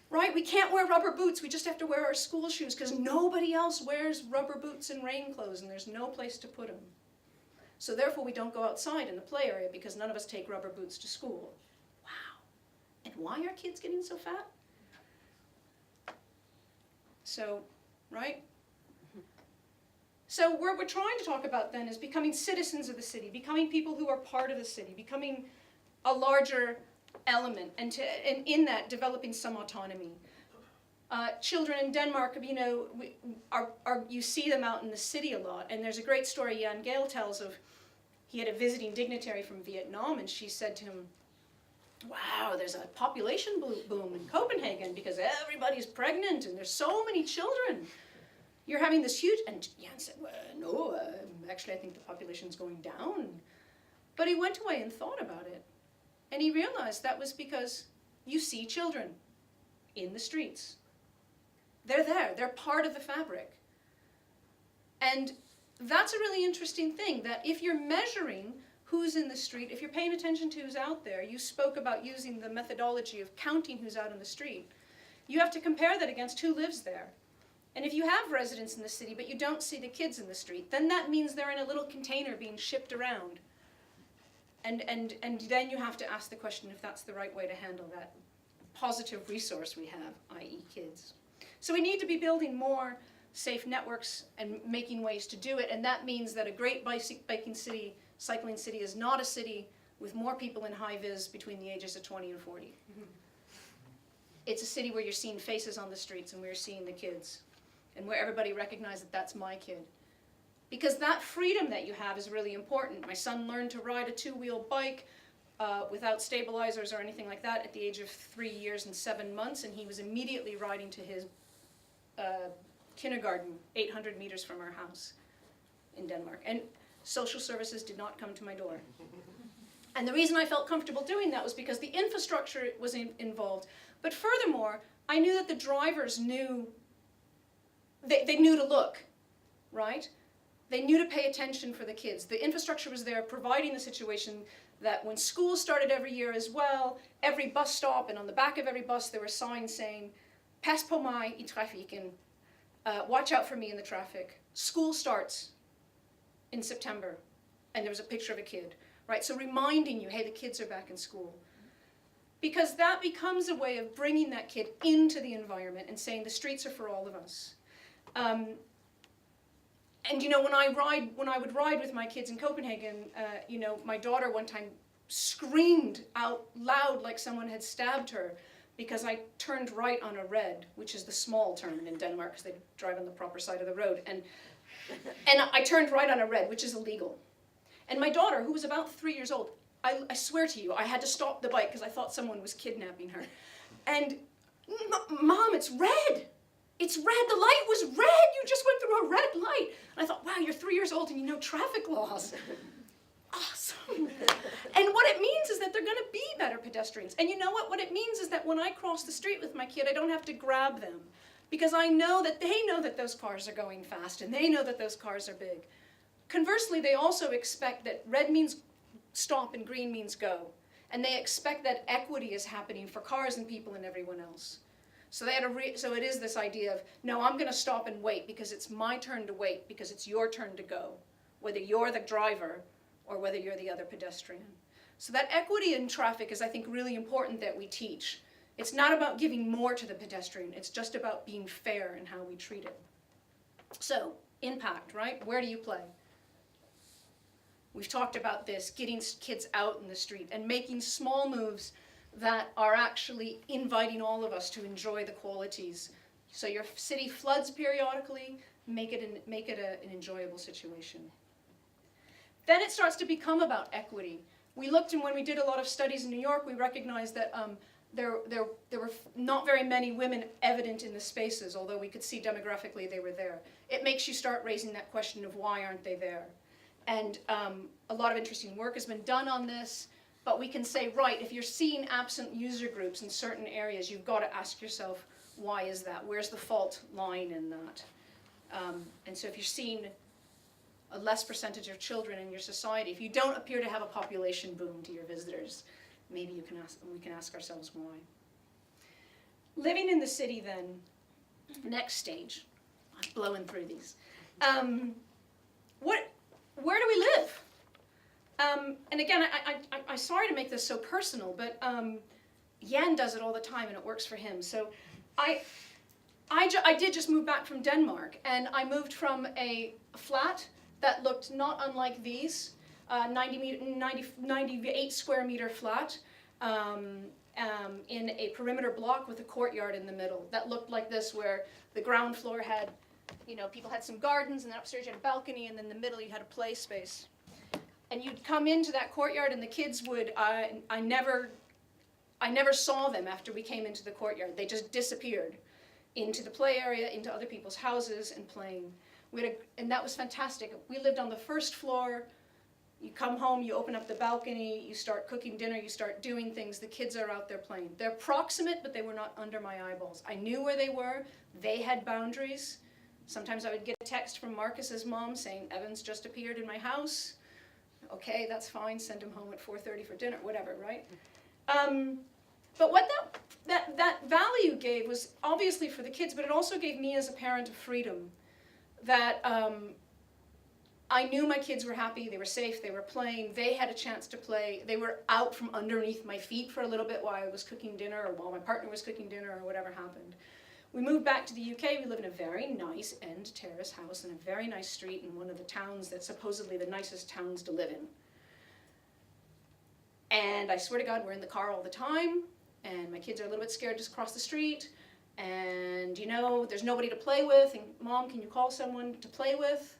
Right? We can't wear rubber boots, we just have to wear our school shoes because nobody else wears rubber boots and rain clothes and there's no place to put them. So therefore we don't go outside in the play area because none of us take rubber boots to school. Wow. And why are kids getting so fat? So, right? So what we're trying to talk about then is becoming citizens of the city, becoming people who are part of the city, becoming a larger element, and in that developing some autonomy. Children in Denmark, you know, you see them out in the city a lot, and there's a great story Jan Gill tells of, he had a visiting dignitary from Vietnam, and she said to him, wow, there's a population boom in Copenhagen because everybody's pregnant and there's so many children. You're having this huge, and Jan said, well, no, actually I think the population's going down. But he went away and thought about it. And he realized that was because you see children in the streets. They're there, they're part of the fabric. And that's a really interesting thing, that if you're measuring who's in the street. If you're paying attention to who's out there, you spoke about using the methodology of counting who's out in the street. You have to compare that against who lives there. And if you have residents in the city, but you don't see the kids in the street, then that means they're in a little container being shipped around. And then you have to ask the question if that's the right way to handle that positive resource we have, i.e. kids. So we need to be building more safe networks and making ways to do it, and that means that a great biking city, cycling city, is not a city with more people in high vis between the ages of 20 and 40. It's a city where you're seeing faces on the streets and where you're seeing the kids, and where everybody recognizes that that's my kid. Because that freedom that you have is really important. My son learned to ride a two-wheel bike without stabilizers or anything like that at the age of 3 years and 7 months, and he was immediately riding to his kindergarten 800 meters from our house in Denmark. And social services did not come to my door. And the reason I felt comfortable doing that was because the infrastructure was involved. But furthermore, I knew that the drivers knew, they knew to look, right? They knew to pay attention for the kids. The infrastructure was there providing the situation that when school started every year as well, every bus stop, and on the back of every bus there were signs saying, "Pas på mig i trafiken," watch out for me in the traffic. School starts in September, and there was a picture of a kid, right? So reminding you, hey, the kids are back in school. Because that becomes a way of bringing that kid into the environment and saying the streets are for all of us. And you know, when I would ride with my kids in Copenhagen, you know, my daughter one time screamed out loud like someone had stabbed her because I turned right on a red, which is the small turn in Denmark because they drive on the proper side of the road. And I turned right on a red, which is illegal. And my daughter, who was about 3 years old, I swear to you, I had to stop the bike because I thought someone was kidnapping her. And, Mom, it's red. It's red. The light was red. You just went through a red light. And I thought, wow, you're 3 years old and you know traffic laws. Awesome. And what it means is that they're going to be better pedestrians. And you know what? What it means is that when I cross the street with my kid, I don't have to grab them. Because I know that they know that those cars are going fast and they know that those cars are big. Conversely, they also expect that red means stop and green means go. And they expect that equity is happening for cars and people and everyone else. So so it is this idea of, no, I'm going to stop and wait because it's my turn to wait because it's your turn to go, whether you're the driver or whether you're the other pedestrian. So that equity in traffic is, I think, really important that we teach. It's not about giving more to the pedestrian. It's just about being fair in how we treat it. So, impact, right? Where do you play? We've talked about this, getting kids out in the street and making small moves that are actually inviting all of us to enjoy the qualities. So your city floods periodically, make it an enjoyable situation. Then it starts to become about equity. We looked, and when we did a lot of studies in New York, we recognized that there were not very many women evident in the spaces, although we could see demographically they were there. It makes you start raising that question of why aren't they there? And a lot of interesting work has been done on this, but we can say, right, if you're seeing absent user groups in certain areas, you've got to ask yourself, why is that? Where's the fault line in that? And so if you're seeing a less percentage of children in your society, if you don't appear to have a population boom to your visitors, maybe we can ask ourselves why. Living in the city then, next stage. I'm blowing through these. Where do we live? And again, I'm sorry to make this so personal, but Jan does it all the time and it works for him. So I did just move back from Denmark, and I moved from a flat that looked not unlike these, 98 square meter flat in a perimeter block with a courtyard in the middle that looked like this, where the ground floor had, you know, people had some gardens, and then upstairs you had a balcony, and then in the middle you had a play space. And you'd come into that courtyard, and the kids would, I never saw them after we came into the courtyard. They just disappeared into the play area, into other people's houses and playing. And that was fantastic. We lived on the first floor. You come home, you open up the balcony, you start cooking dinner, you start doing things. The kids are out there playing. They're proximate, but they were not under my eyeballs. I knew where they were. They had boundaries. Sometimes I would get a text from Marcus's mom saying, Evan's just appeared in my house. Okay, that's fine, send them home at 4:30 for dinner, whatever, right? But what that value gave was obviously for the kids, but it also gave me as a parent a freedom that I knew my kids were happy, they were safe, they were playing, they had a chance to play, they were out from underneath my feet for a little bit while I was cooking dinner or while my partner was cooking dinner or whatever happened. We moved back to the UK, we live in a very nice end terrace house in a very nice street in one of the towns that's supposedly the nicest towns to live in. And I swear to God, we're in the car all the time, and my kids are a little bit scared to cross the street, and you know, there's nobody to play with, and Mom, can you call someone to play with?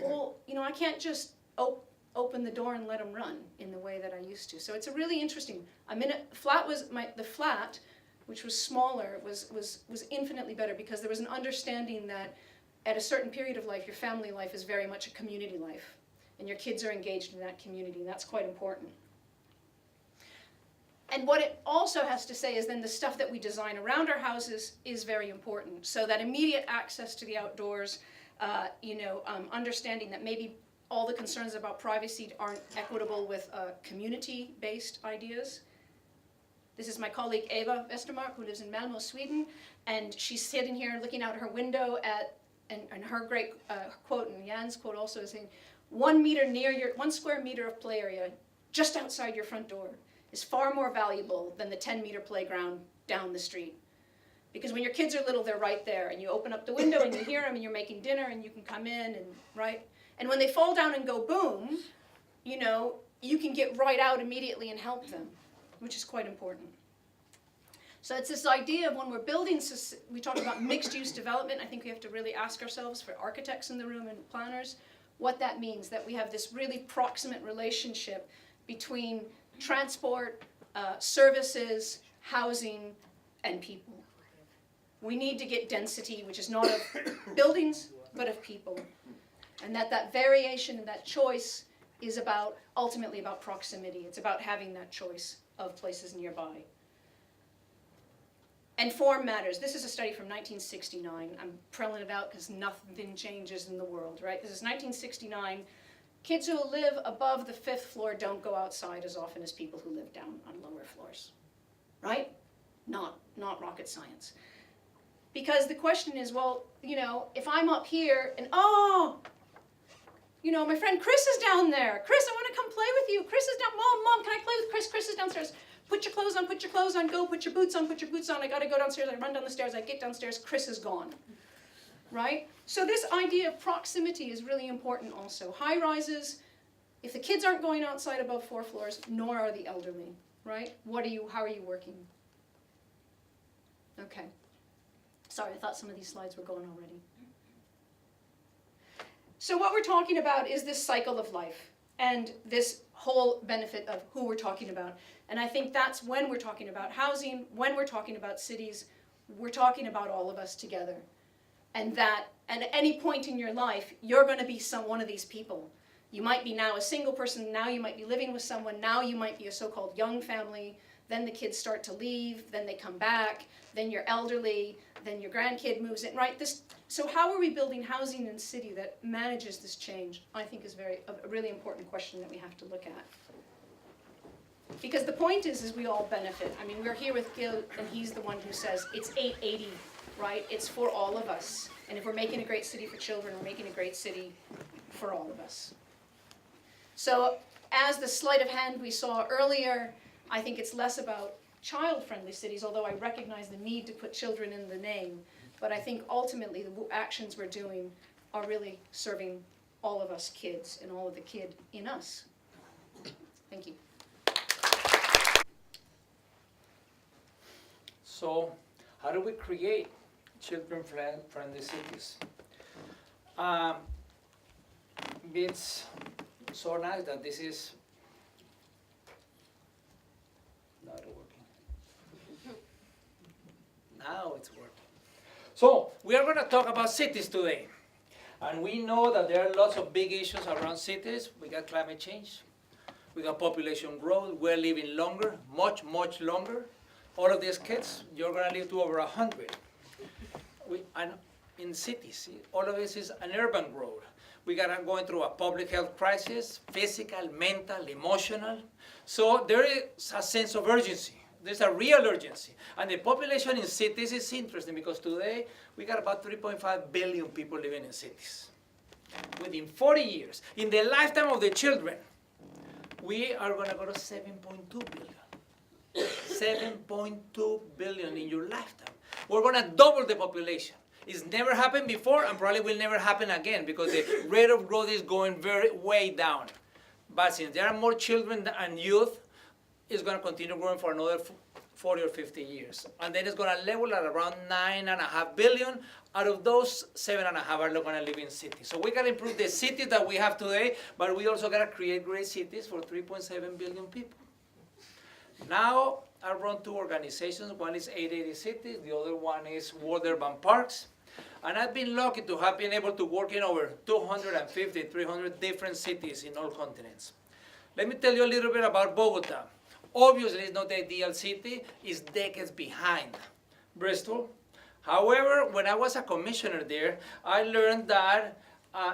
Well, you know, I can't just open the door and let them run in the way that I used to. So it's a really interesting, I'm in a flat the flat, which was smaller, was infinitely better because there was an understanding that at a certain period of life, your family life is very much a community life, and your kids are engaged in that community, and that's quite important. And what it also has to say is then the stuff that we design around our houses is very important. So that immediate access to the outdoors, understanding that maybe all the concerns about privacy aren't equitable with community-based ideas. This is my colleague Eva Westermark, who lives in Malmö, Sweden, and she's sitting here looking out her window and her great quote, and Jan's quote also is saying, 1 square meter of play area just outside your front door is far more valuable than the 10-meter playground down the street. Because when your kids are little, they're right there, and you open up the window and you hear them, and you're making dinner, and you can come in, and right? And when they fall down and go boom, you know, you can get right out immediately and help them, which is quite important. So it's this idea of when we're building, we talk about mixed-use development, I think we have to really ask ourselves, for architects in the room and planners, what that means, that we have this really proximate relationship between transport, services, housing, and people. We need to get density, which is not of buildings, but of people. And that variation and that choice is ultimately about proximity. It's about having that choice of places nearby. And form matters. This is a study from 1969. I'm prelling it out because nothing changes in the world, right? This is 1969. Kids who live above the 5th floor don't go outside as often as people who live down on lower floors, right? Not rocket science. Because the question is, well, you know, if I'm up here and, you know, my friend Chris is down there. Chris, I want to come play with you. Chris is down. Mom, can I play with Chris? Chris is downstairs. Put your clothes on, go. Put your boots on, I got to go downstairs. I run down the stairs. I get downstairs. Chris is gone, right? So this idea of proximity is really important also. High rises, if the kids aren't going outside above 4 floors, nor are the elderly, right? How are you working? Okay. Sorry, I thought some of these slides were going already. So what we're talking about is this cycle of life and this whole benefit of who we're talking about. And I think that's when we're talking about housing, when we're talking about cities, we're talking about all of us together. And that at any point in your life, you're going to be one of these people. You might be now a single person, now you might be living with someone, now you might be a so-called young family, then the kids start to leave, then they come back, then you're elderly, then your grandkid moves in, right? So how are we building housing in a city that manages this change? I think is a really important question that we have to look at. Because the point is we all benefit. I mean, we're here with Gil, and he's the one who says it's 880, right? It's for all of us. And if we're making a great city for children, we're making a great city for all of us. So as the sleight of hand we saw earlier, I think it's less about child-friendly cities, although I recognize the need to put children in the name. But I think ultimately the actions we're doing are really serving all of us kids and all of the kid in us. Thank you. So, how do we create children-friendly cities? It's so nice that this is not working. Now it's working. So, we are going to talk about cities today. And we know that there are lots of big issues around cities. We got climate change. We got population growth. We're living longer, much, much longer. All of these kids, you're going to live to over 100. And in cities, all of this is an urban growth. We are going through a public health crisis, physical, mental, emotional. So there is a sense of urgency. There's a real urgency. And the population in cities is interesting because today we got about 3.5 billion people living in cities. Within 40 years, in the lifetime of the children, we are going to go to 7.2 billion. 7.2 billion in your lifetime. We're going to double the population. It's never happened before and probably will never happen again because the rate of growth is going way down. But since there are more children and youth, it's going to continue growing for another 40 or 50 years. And then it's going to level at around 9.5 billion. Out of those, 7.5 are going to live in cities. So we got to improve the cities that we have today, but we also got to create great cities for 3.7 billion people. Now, I run two organizations. One is 880 Cities. The other one is World Urban Parks. And I've been lucky to have been able to work in over 250, 300 different cities in all continents. Let me tell you a little bit about Bogota. Obviously, it's not the ideal city. It's decades behind Bristol. However, when I was a commissioner there, I learned that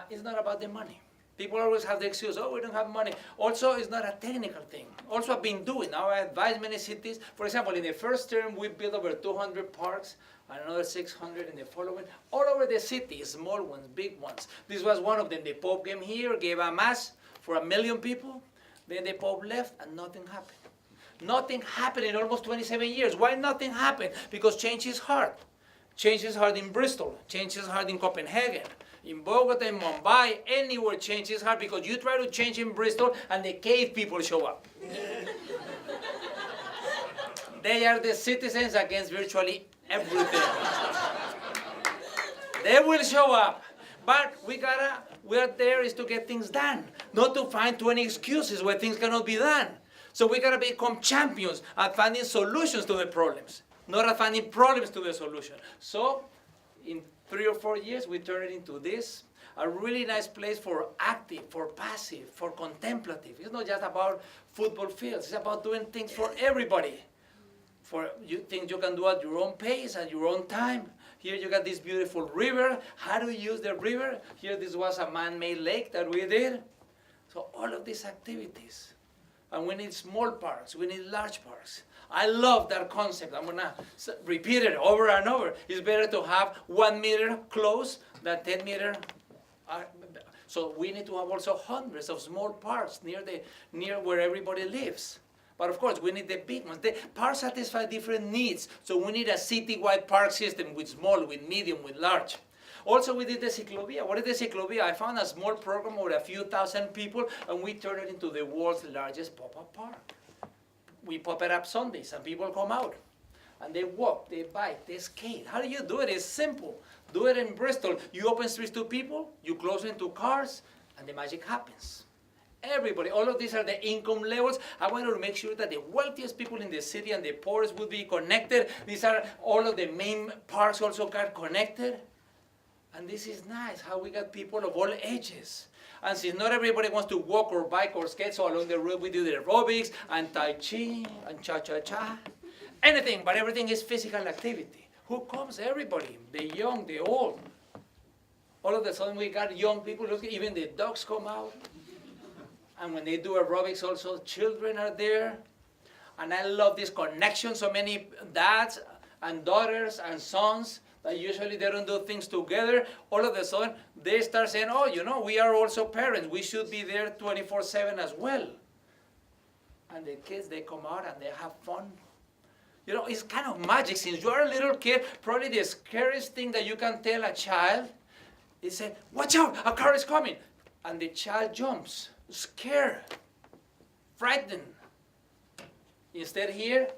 it's not about the money. People always have the excuse, oh, we don't have money. Also, it's not a technical thing. Also, I've been doing. Now I advise many cities. For example, in the first term, we built over 200 parks and another 600 in the following. All over the city, small ones, big ones. This was one of them. The Pope came here, gave a mass for 1 million people. Then the Pope left and nothing happened. Nothing happened in almost 27 years. Why nothing happened? Because change is hard. Change is hard in Bristol. Change is hard in Copenhagen. In Bogota, in Mumbai, anywhere change is hard because you try to change in Bristol and the cave people show up. They are the citizens against virtually everything. They will show up. But we are there is to get things done, not to find 20 excuses where things cannot be done. So we gotta become champions at finding solutions to the problems, not at finding problems to the solution. So in 3 or 4 years, we turn it into this, a really nice place for active, for passive, for contemplative. It's not just about football fields. It's about doing things for everybody. For things you can do at your own pace, at your own time. Here you got this beautiful river. How do you use the river? Here this was a man-made lake that we did. So all of these activities. And we need small parks. We need large parks. I love that concept. I'm going to repeat it over and over. It's better to have 1 meter close than 10 meter. So we need to have also hundreds of small parks near where everybody lives. But of course, we need the big ones. The parks satisfy different needs. So we need a city-wide park system with small, with medium, with large. Also, we did the ciclovia. What is the ciclovia? I found a small program with a few thousand people, and we turned it into the world's largest pop-up park. We pop it up Sundays, and people come out. And they walk, they bike, they skate. How do you do it? It's simple. Do it in Bristol. You open streets to people, you close them to cars, and the magic happens. Everybody, all of these are the income levels. I wanted to make sure that the wealthiest people in the city and the poorest would be connected. These are all of the main parks also got connected. And this is nice, how we got people of all ages. And since not everybody wants to walk or bike or skate, so along the road we do the aerobics and Tai Chi and Cha-Cha-Cha. Anything, but everything is physical activity. Who comes? Everybody, the young, the old. All of a sudden we got young people, look, even the dogs come out. And when they do aerobics also, children are there. And I love this connection, so many dads and daughters and sons that usually they don't do things together. All of a sudden, they start saying, oh, you know, we are also parents. We should be there 24/7 as well. And the kids, they come out and they have fun. You know, it's kind of magic. Since you are a little kid, probably the scariest thing that you can tell a child is say, watch out, a car is coming. And the child jumps, scared, frightened. Instead here,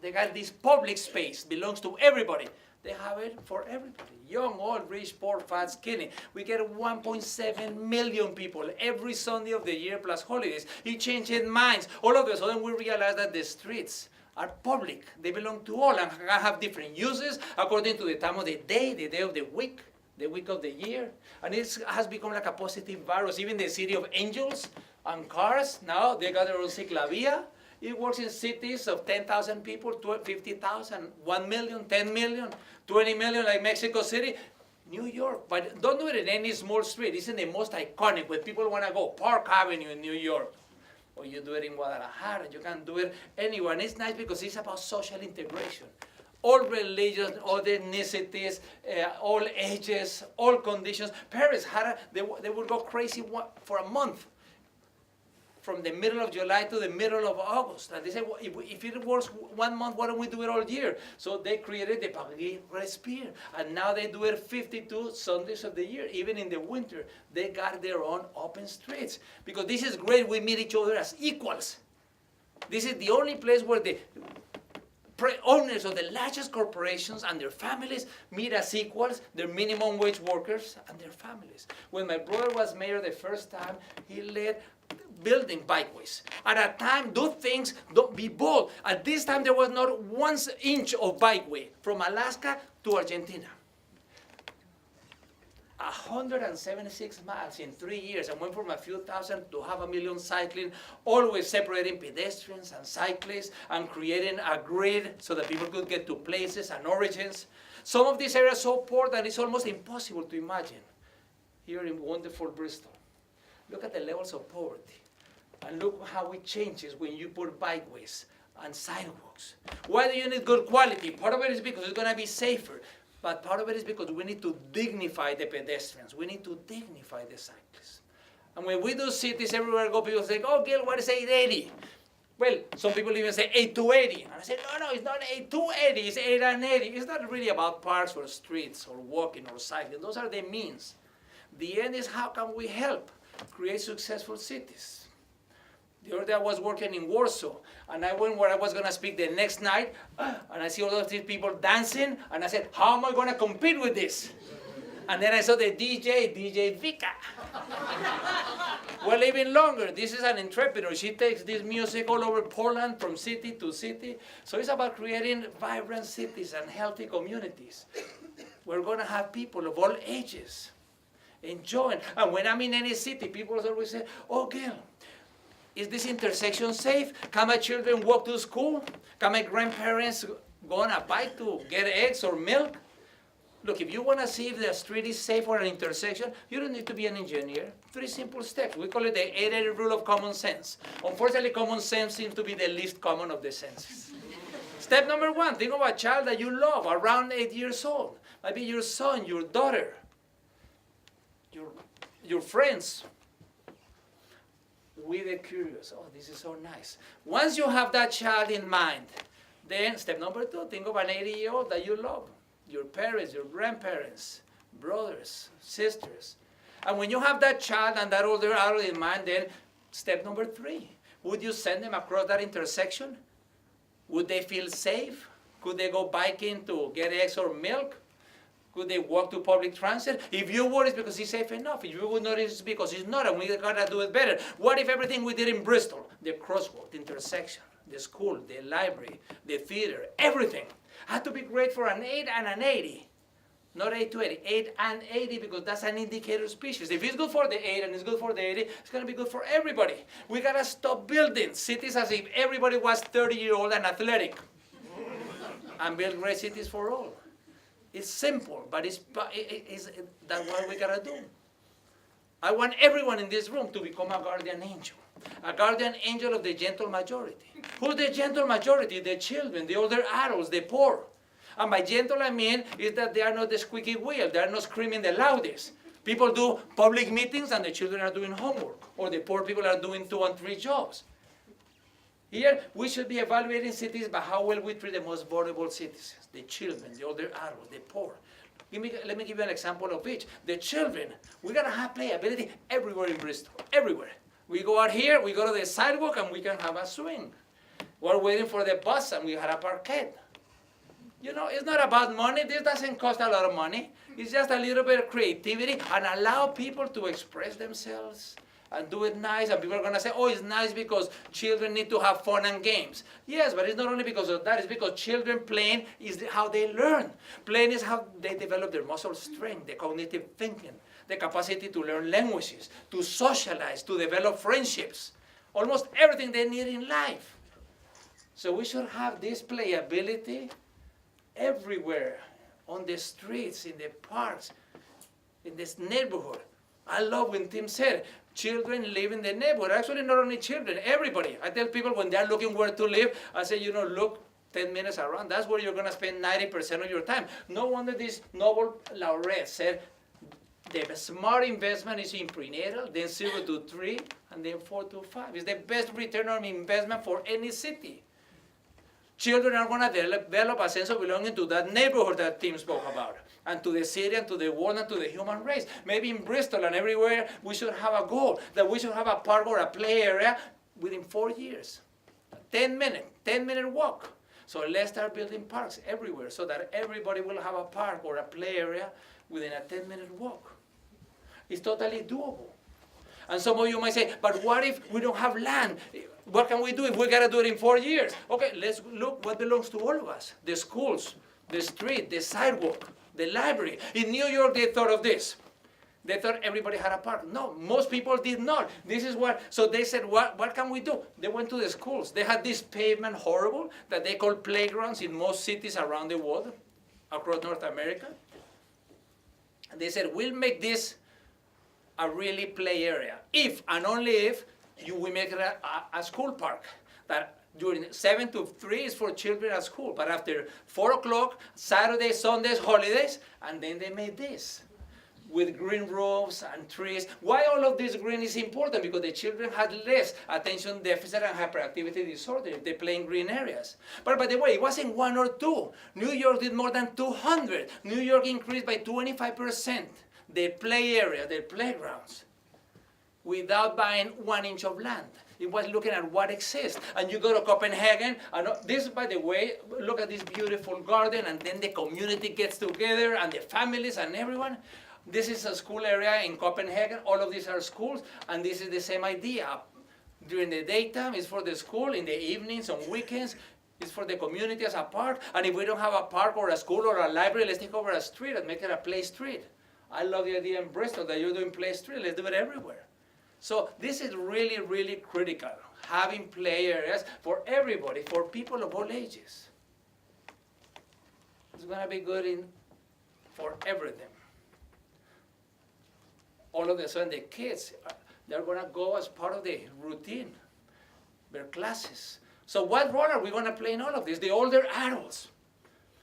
they got this public space, belongs to everybody. They have it for everybody, young, old, rich, poor, fat, skinny. We get 1.7 million people every Sunday of the year plus holidays. It changes minds. All of a sudden we realize that the streets are public. They belong to all and have different uses according to the time of the day of the week of the year. And it has become like a positive virus. Even the city of angels and cars, now they got their own ciclovia. It works in cities of 10,000 people, 50,000, 1 million, 10 million, 20 million like Mexico City. New York, but don't do it in any small street. It's in the most iconic, where people want to go, Park Avenue in New York. Or you do it in Guadalajara, you can do it anywhere. And it's nice because it's about social integration. All religions, all ethnicities, all ages, all conditions. Paris, they would go crazy for a month. From the middle of July to the middle of August. And they said, well, if it works 1 month, why don't we do it all year? So they created the Paris Respire. And now they do it 52 Sundays of the year. Even in the winter, they got their own open streets. Because this is great, we meet each other as equals. This is the only place where the owners of the largest corporations and their families meet as equals, their minimum wage workers and their families. When my brother was mayor the first time, he led building bikeways. At a time, do things, don't be bold. At this time, there was not 1 inch of bikeway from Alaska to Argentina. 176 miles in 3 years, and went from a few thousand to 500,000 cycling, always separating pedestrians and cyclists and creating a grid so that people could get to places and origins. Some of these areas are so poor that it's almost impossible to imagine. Here in wonderful Bristol, look at the levels of poverty. And look how it changes when you put bikeways and sidewalks. Why do you need good quality? Part of it is because it's going to be safer. But part of it is because we need to dignify the pedestrians. We need to dignify the cyclists. And when we do cities everywhere I go, people say, oh, Gil, what is 880? Well, some people even say 8280. And I say, no, it's not 8280, it's 880. It's not really about parks or streets or walking or cycling. Those are the means. The end is how can we help create successful cities? The other day I was working in Warsaw, and I went where I was going to speak the next night, and I see all of these people dancing, and I said, how am I going to compete with this? And then I saw the DJ Vika. Well, even longer, this is an entrepreneur. She takes this music all over Poland from city to city. So it's about creating vibrant cities and healthy communities. We're going to have people of all ages enjoying. And when I'm in any city, people always say, oh, Gil, is this intersection safe? Can my children walk to school? Can my grandparents go on a bike to get eggs or milk? Look, if you want to see if the street is safe for an intersection, you don't need to be an engineer. 3 simple steps. We call it the 880 rule of common sense. Unfortunately, common sense seems to be the least common of the senses. Step number 1, think of a child that you love around 8 years old. Maybe your son, your daughter, your friends. With the curious. Oh, this is so nice. Once you have that child in mind, then step number 2, think of an 80-year-old that you love. Your parents, your grandparents, brothers, sisters. And when you have that child and that older adult in mind, then step number 3, would you send them across that intersection? Would they feel safe? Could they go biking to get eggs or milk? Could they walk to public transit? If you would, it's because it's safe enough. If you would not, it's because it's not, and we gotta do it better. What if everything we did in Bristol, the crosswalk, the intersection, the school, the library, the theater, everything, had to be great for an 8 and an 80? Not 8 to 80, 8 and 80, because that's an indicator species. If it's good for the 8 and it's good for the 80, it's gonna be good for everybody. We gotta stop building cities as if everybody was 30-year-old and athletic, and build great cities for all. It's simple, but that's what we gotta do. I want everyone in this room to become a guardian angel. A guardian angel of the gentle majority. Who's the gentle majority? The children, the older adults, the poor. And by gentle I mean is that they are not the squeaky wheel, they are not screaming the loudest. People do public meetings and the children are doing homework, or the poor people are doing 2 and 3 jobs. Here, we should be evaluating cities by how well we treat the most vulnerable citizens, the children, the older adults, the poor. Let me give you an example of each. The children, we're going to have playability everywhere in Bristol, everywhere. We go out here, we go to the sidewalk, and we can have a swing. We're waiting for the bus, and we have a parquet. You know, it's not about money. This doesn't cost a lot of money. It's just a little bit of creativity and allow people to express themselves and do it nice, and people are going to say, oh, it's nice because children need to have fun and games. Yes, but it's not only because of that, it's because children playing is how they learn. Playing is how they develop their muscle strength, their cognitive thinking, the capacity to learn languages, to socialize, to develop friendships, almost everything they need in life. So we should have this playability everywhere, on the streets, in the parks. in this neighborhood. I love when Tim said, children live in the neighborhood. Actually, not only children, everybody. I tell people when they're looking where to live, I say, look 10 minutes around. That's where you're going to spend 90% of your time. No wonder this Nobel laureate said, the smart investment is in prenatal, then 0 to 3, and then 4 to 5. It's the best return on investment for any city. Children are going to develop a sense of belonging to that neighborhood that Tim spoke about, and to the city, and to the world, and to the human race. Maybe in Bristol and everywhere, we should have a goal that we should have a park or a play area within 4 years. 10-minute walk. So let's start building parks everywhere so that everybody will have a park or a play area within a 10-minute walk. It's totally doable. And some of you might say, but what if we don't have land? What can we do if we got to do it in 4 years? Okay, let's look what belongs to all of us. The schools, the street, the sidewalk, the library. In New York, they thought of this. They thought everybody had a park. No, most people did not. So they said, what can we do? They went to the schools. They had this pavement horrible that they call playgrounds in most cities around the world, across North America. And they said, we'll make this a really play area. If and only if we make it a school park. That during 7 to 3 is for children at school. But after 4 o'clock, Saturdays, Sundays, holidays, and then they made this with green roofs and trees. Why all of this green is important? Because the children had less attention deficit and hyperactivity disorder if they play in green areas. But by the way, it wasn't 1 or 2. New York did more than 200. New York increased by 25% the play area, the playgrounds, without buying 1 inch of land. It was looking at what exists. And you go to Copenhagen, and this, by the way, look at this beautiful garden, and then the community gets together, and the families and everyone. This is a school area in Copenhagen. All of these are schools, and this is the same idea. During the daytime, it's for the school. In the evenings, on weekends, it's for the community as a park. And if we don't have a park or a school or a library, let's take over a street and make it a play street. I love the idea in Bristol that you're doing play street. Let's do it everywhere. So this is really, really critical, having play areas for everybody, for people of all ages. It's going to be good for everything. All of a sudden, the kids, they're going to go as part of the routine, their classes. So what role are we going to play in all of this? The older adults.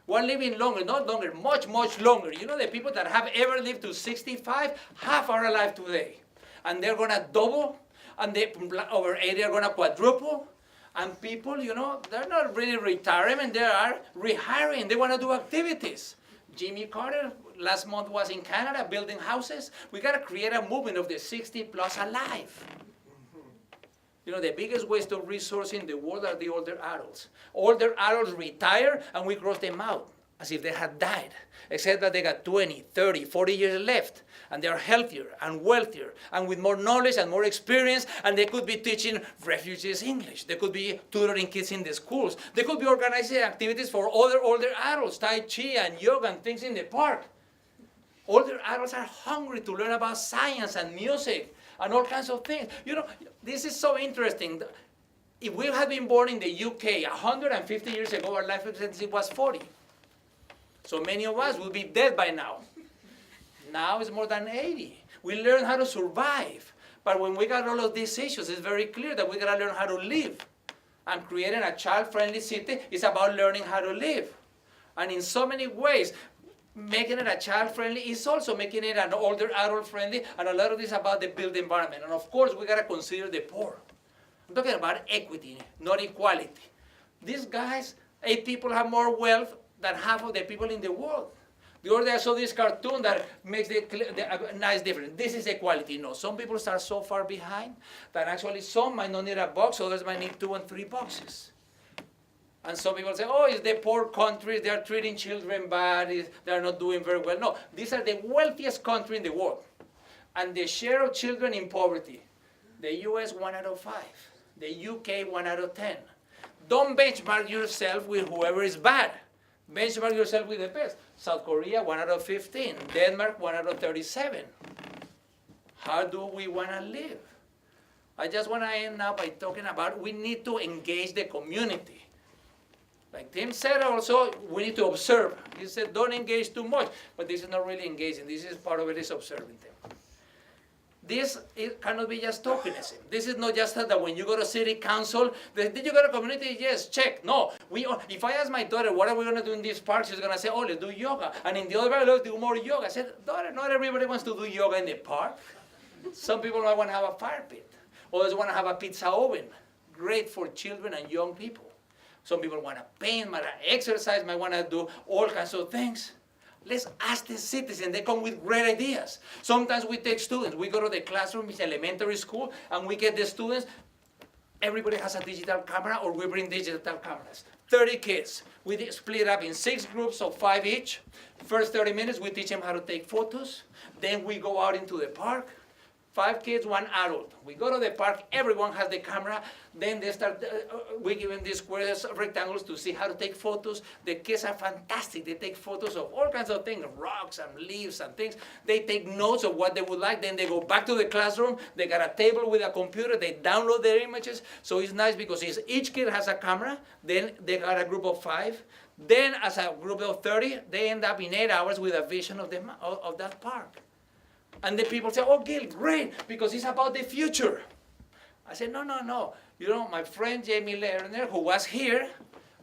We're living longer, not longer, much, much longer. You know, the people that have ever lived to 65, half are alive today. And they're going to double, and over 80 are going to quadruple. And people, they're not really retirement, they are rehiring. They want to do activities. Jimmy Carter last month was in Canada building houses. We got to create a movement of the 60 plus alive. The biggest waste of resource in the world are the older adults. Older adults retire, and we cross them out as if they had died, except that they got 20, 30, 40 years left, and they are healthier and wealthier and with more knowledge and more experience, and they could be teaching refugees English. They could be tutoring kids in the schools. They could be organizing activities for other older adults, Tai Chi and yoga and things in the park. Older adults are hungry to learn about science and music and all kinds of things. This is so interesting. If we had been born in the UK 150 years ago, our life expectancy was 40. So many of us will be dead by now. Now it's more than 80. We learn how to survive. But when we got all of these issues, it's very clear that we got to learn how to live. And creating a child-friendly city is about learning how to live. And in so many ways, making it a child-friendly is also making it an older adult-friendly, and a lot of this is about the built environment. And of course, we got to consider the poor. I'm talking about equity, not equality. These guys, 8 people have more wealth than half of the people in the world. The other day I saw this cartoon that makes a nice difference. This is equality. No, some people start so far behind that actually some might not need a box, others might need 2 and 3 boxes. And some people say, oh, it's the poor countries, they're treating children bad, they're not doing very well. No, these are the wealthiest country in the world. And the share of children in poverty, the US 1 out of 5, the UK 1 out of 10. Don't benchmark yourself with whoever is bad. Benchmark yourself with the best. South Korea, 1 out of 15. Denmark, 1 out of 37. How do we want to live? I just want to end now by talking about we need to engage the community. Like Tim said also, we need to observe. He said, don't engage too much. But this is not really engaging. This is part of it is observing them. This cannot be just tokenism. This is not just that when you go to city council, did you go to community? Yes, check. No. If I ask my daughter, what are we going to do in this park? She's going to say, oh, let's do yoga. And in the other park, let's do more yoga. I said, daughter, not everybody wants to do yoga in the park. Some people might want to have a fire pit. Others want to have a pizza oven. Great for children and young people. Some people want to paint, might exercise, might want to do all kinds of things. Let's ask the citizens. They come with great ideas. Sometimes we take students. We go to the classroom in elementary school, and we get the students. Everybody has a digital camera, or we bring digital cameras. 30 kids. We split up in 6 groups of 5 each. First 30 minutes, we teach them how to take photos. Then we go out into the park. 5 kids, 1 adult. We go to the park, everyone has the camera, then they start, we give them these squares, rectangles to see how to take photos. The kids are fantastic. They take photos of all kinds of things, rocks and leaves and things. They take notes of what they would like, then they go back to the classroom, they got a table with a computer, they download their images. So it's nice because each kid has a camera, then they got a group of 5. Then as a group of 30, they end up in 8 hours with a vision of that park. And the people say, oh, Gil, great, because it's about the future. I said, no. You know, my friend Jamie Lerner, who was here,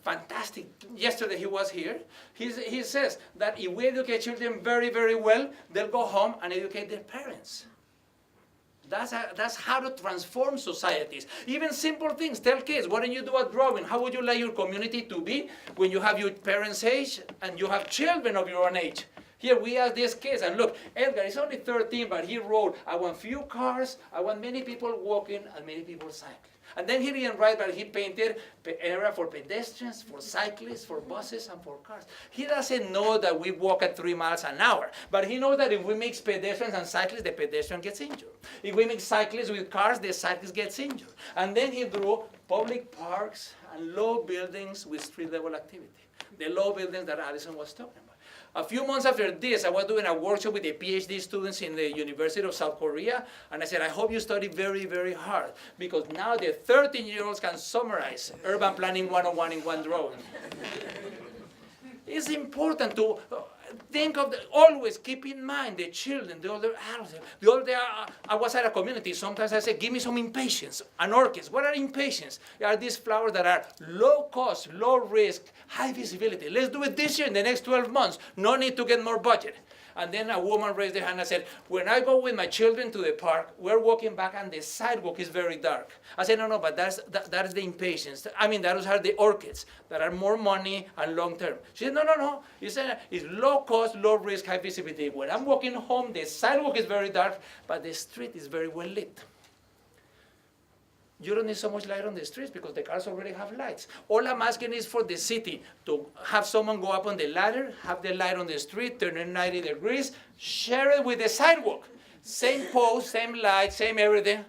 fantastic. Yesterday he was here. He says that if we educate children very, very well, they'll go home and educate their parents. That's how to transform societies. Even simple things. Tell kids, why don't you do a drawing? How would you like your community to be when you have your parents' age and you have children of your own age? Here we ask these kids, and look, Edgar is only 13, but he wrote, I want few cars, I want many people walking, and many people cycling. And then he didn't write, but he painted area for pedestrians, for cyclists, for buses, and for cars. He doesn't know that we walk at 3 miles an hour, but he knows that if we mix pedestrians and cyclists, the pedestrian gets injured. If we mix cyclists with cars, the cyclist gets injured. And then he drew public parks and low buildings with street-level activity. The low buildings that Allison was talking about. A few months after this, I was doing a workshop with the PhD students in the University of South Korea, and I said, I hope you study very, very hard, because now the 13-year-olds can summarize Urban Planning 101 in one drawing. It's important to think of, always keep in mind the children, the older adults. The older day I was at a community, sometimes I said, give me some impatiens and orchids. What are impatiens? They are these flowers that are low cost, low risk, high visibility. Let's do it this year in the next 12 months. No need to get more budget. And then a woman raised her hand and said, when I go with my children to the park, we're walking back and the sidewalk is very dark. I said, no, but that is the impatiens. I mean, those are the orchids that are more money and long term. She said, no. He said, it's low cost, low risk, high visibility. When I'm walking home, the sidewalk is very dark, but the street is very well lit. You don't need so much light on the streets because the cars already have lights. All I'm asking is for the city to have someone go up on the ladder, have the light on the street, turn it 90 degrees, share it with the sidewalk. Same post, same light, same everything.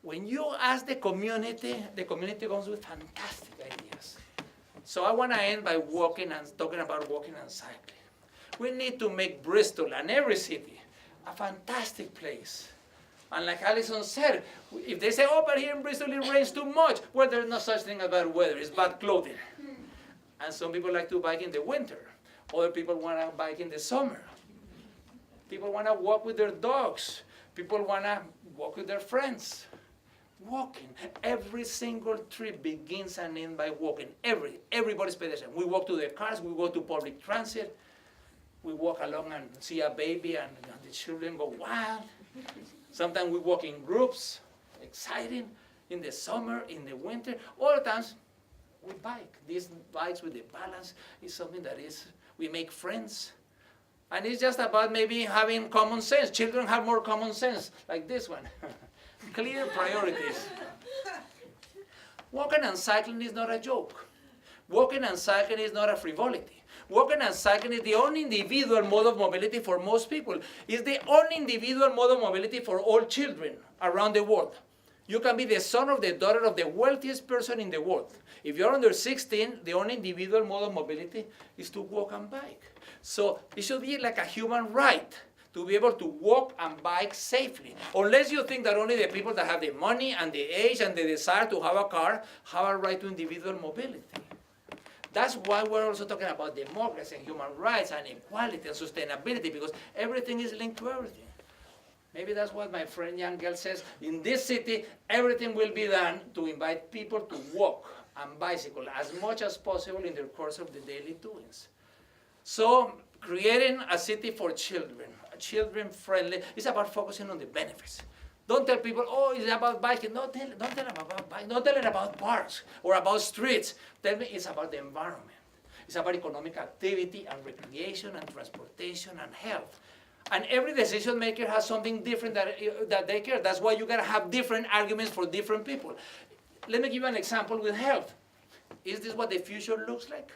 When you ask the community comes with fantastic ideas. So I want to end by talking about walking and cycling. We need to make Bristol and every city a fantastic place. And like Allison said, if they say, oh, but here in Bristol it rains too much, well, there's no such thing as bad weather, it's bad clothing. And some people like to bike in the winter. Other people want to bike in the summer. People want to walk with their dogs. People want to walk with their friends. Walking. Every single trip begins and ends by walking. Everybody's pedestrian. We walk to their cars, we go to public transit. We walk along and see a baby and the children go wild. Sometimes we walk in groups, exciting, in the summer, in the winter. Other times, we bike. These bikes with the balance is something that we make friends. And it's just about maybe having common sense. Children have more common sense, like this one. Clear priorities. Walking and cycling is not a joke. Walking and cycling is not a frivolity. Walking and cycling is the only individual mode of mobility for most people. It's the only individual mode of mobility for all children around the world. You can be the son or the daughter of the wealthiest person in the world. If you're under 16, the only individual mode of mobility is to walk and bike. So it should be like a human right to be able to walk and bike safely. Unless you think that only the people that have the money and the age and the desire to have a car have a right to individual mobility. That's why we're also talking about democracy and human rights and equality and sustainability, because everything is linked to everything. Maybe that's what my friend young girl says. In this city, everything will be done to invite people to walk and bicycle as much as possible in the course of the daily doings. So creating a city for children, children-friendly, is about focusing on the benefits. Don't tell people, oh, it's about biking. Don't tell them about biking. Don't tell them about parks or about streets. Tell me it's about the environment. It's about economic activity and recreation and transportation and health. And every decision maker has something different that they care. That's why you gotta have different arguments for different people. Let me give you an example with health. Is this what the future looks like?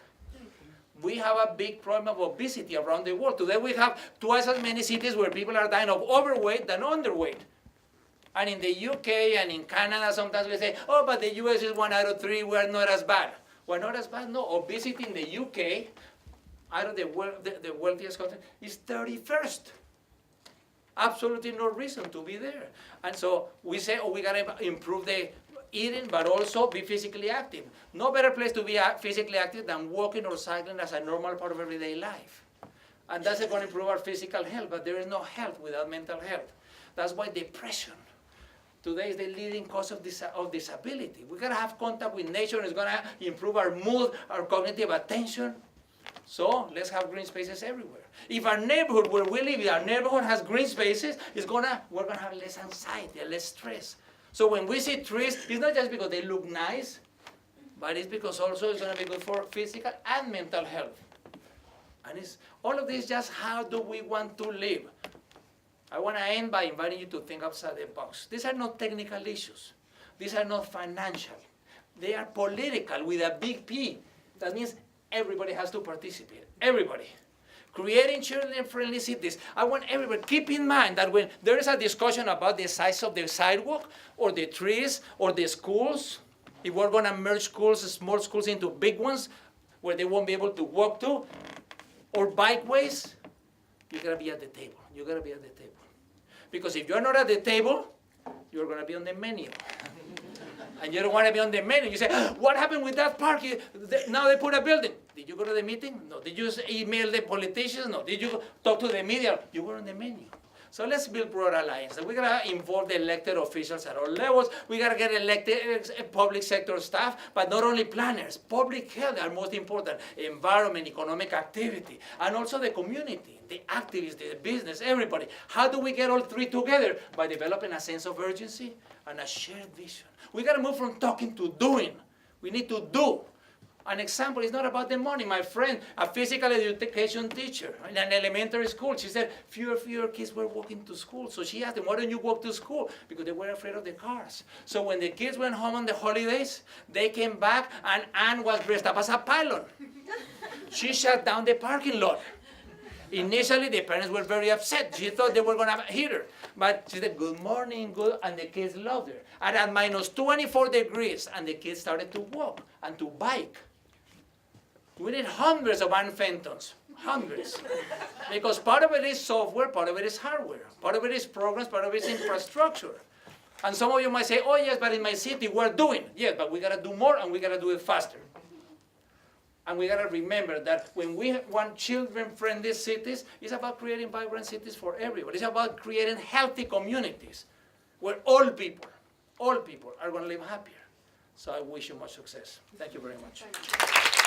We have a big problem of obesity around the world. Today we have twice as many cities where people are dying of overweight than underweight. And in the UK and in Canada, sometimes we say, oh, but the US is 1 out of 3, we're not as bad. We're not as bad? No, obesity in the UK, out of the wealthiest country, is 31st. Absolutely no reason to be there. And so we say, oh, we gotta improve the eating, but also be physically active. No better place to be physically active than walking or cycling as a normal part of everyday life. And that's going to improve our physical health, but there is no health without mental health. That's why depression today is the leading cause of disability. We gotta have contact with nature, and it's gonna improve our mood, our cognitive attention. So let's have green spaces everywhere. If our neighborhood where we live, if our neighborhood has green spaces, we're gonna have less anxiety and less stress. So when we see trees, it's not just because they look nice, but it's because also it's gonna be good for physical and mental health. And it's all of this just how do we want to live. I want to end by inviting you to think outside the box. These are not technical issues. These are not financial. They are political with a big P. That means everybody has to participate. Everybody. Creating children-friendly cities. I want everybody, keep in mind that when there is a discussion about the size of the sidewalk or the trees or the schools, if we're going to merge schools, small schools into big ones where they won't be able to walk to, or bikeways, you got to be at the table. You got to be at the table. Because if you're not at the table, you're going to be on the menu. And you don't want to be on the menu. You say, what happened with that park? Now they put a building. Did you go to the meeting? No. Did you email the politicians? No. Did you talk to the media? You were on the menu. So let's build broad alliances. We got to involve the elected officials at all levels. We got to get elected public sector staff, but not only planners. Public health are most important. Environment, economic activity, and also the community, the activists, the business, everybody. How do we get all three together? By developing a sense of urgency and a shared vision. We got to move from talking to doing. We need to do. An example is not about the money. My friend, a physical education teacher in an elementary school, she said fewer kids were walking to school. So she asked them, why don't you walk to school? Because they were afraid of the cars. So when the kids went home on the holidays, they came back and Anne was dressed up as a pylon. She shut down the parking lot. Initially, the parents were very upset. She thought they were going to hit her. But she said, good morning, good, and the kids loved her. And at minus 24 degrees, and the kids started to walk and to bike. We need hundreds of Anne Fentons, hundreds. Because part of it is software, part of it is hardware, part of it is programs, part of it is infrastructure. And some of you might say, oh yes, but in my city we're doing. Yes, but we got to do more and we got to do it faster. And we got to remember that when we want children-friendly cities, it's about creating vibrant cities for everybody. It's about creating healthy communities where all people are going to live happier. So I wish you much success. Thank you very much.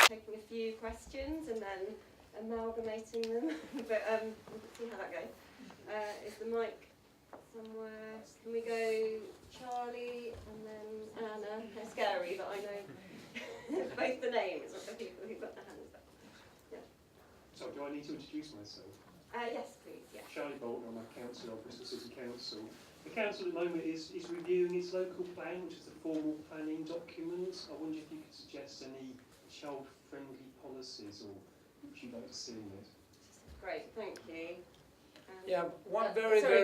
Taking a few questions and then amalgamating them, but we'll see how that goes. Is the mic somewhere? Can we go Charlie and then Anna? They're scary, but I know both the names of the people who got their hands up. Yeah. So do I need to introduce myself? Yes, please. Yeah. Charlie Bolton, I'm a councillor of Bristol City Council. The council at the moment is reviewing its local plan, which is the formal planning document. I wonder if you could suggest any child-friendly policies or which you'd like to see in it. Great, thank you. Yeah, we're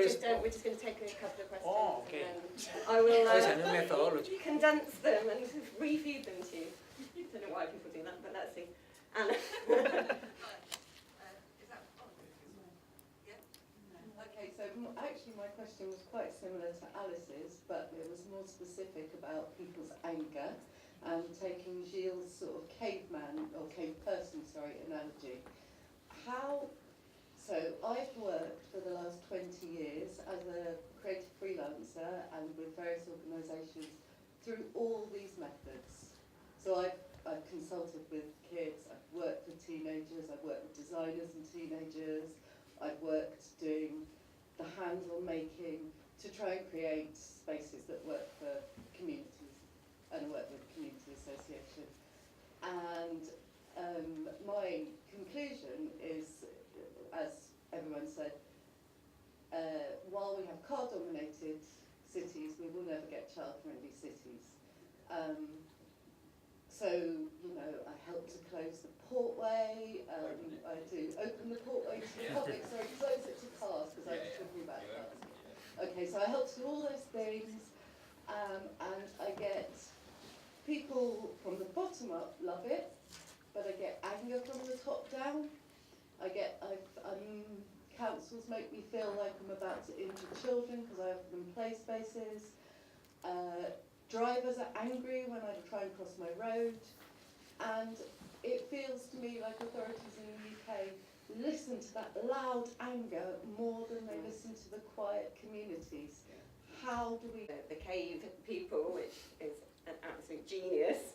just going to take a couple of questions. Oh, okay. And then I will There's a new methodology. condense them and refeed them to you. I don't know why people do that, but let's see. Anna. Okay, so actually my question was quite similar to Alice's, but it was more specific about people's anger. and taking Gill's sort of caveman, or cave person, analogy. So I've worked for the last 20 years as a creative freelancer and with various organisations through all these methods. So I've consulted with kids, I've worked with teenagers, I've worked with designers and teenagers, I've worked doing the hands-on making to try and create spaces that work for communities, and work with community association. And my conclusion is, as everyone said, while we have car-dominated cities, we will never get child-friendly cities. So, you know, I help to close the portway, I do open the portway to the public, sorry, close it to cars, because I was talking about cars. Okay, so I help to do all those things, and I get people from the bottom up love it, but I get anger from the top down. Councils make me feel like I'm about to injure children because I offer them play spaces. Drivers are angry when I try and cross my road, and it feels to me like authorities in the UK listen to that loud anger more than they listen to the quiet communities. How do we... The cave people, which is an absolute genius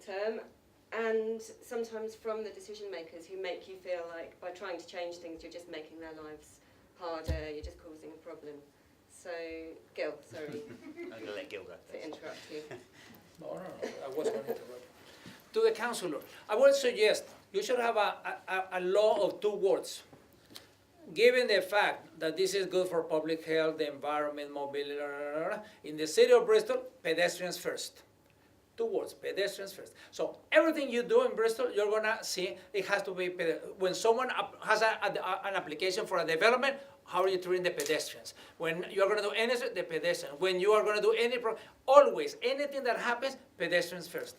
term, and sometimes from the decision makers who make you feel like by trying to change things you're just making their lives harder, you're just causing a problem. So, Gil, sorry. I'm going to let Gil go. To interrupt you. No, I wasn't going to interrupt. To the councillor, I would suggest you should have a law of 2 words. Given the fact that this is good for public health, the environment, mobility, in the city of Bristol, pedestrians first. 2 words, pedestrians first. So everything you do in Bristol, you're going to see it has to be, when someone has an application for a development, how are you treating the pedestrians? When you're going to do anything, the pedestrians. When you are going to do always, anything that happens, pedestrians first.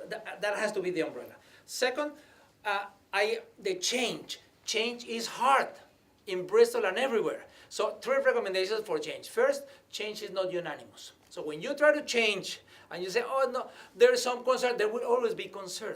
That has to be the umbrella. Second, the change. Change is hard in Bristol and everywhere. So 3 recommendations for change. First, change is not unanimous. So when you try to change and you say, oh no, there is some concern, there will always be concern.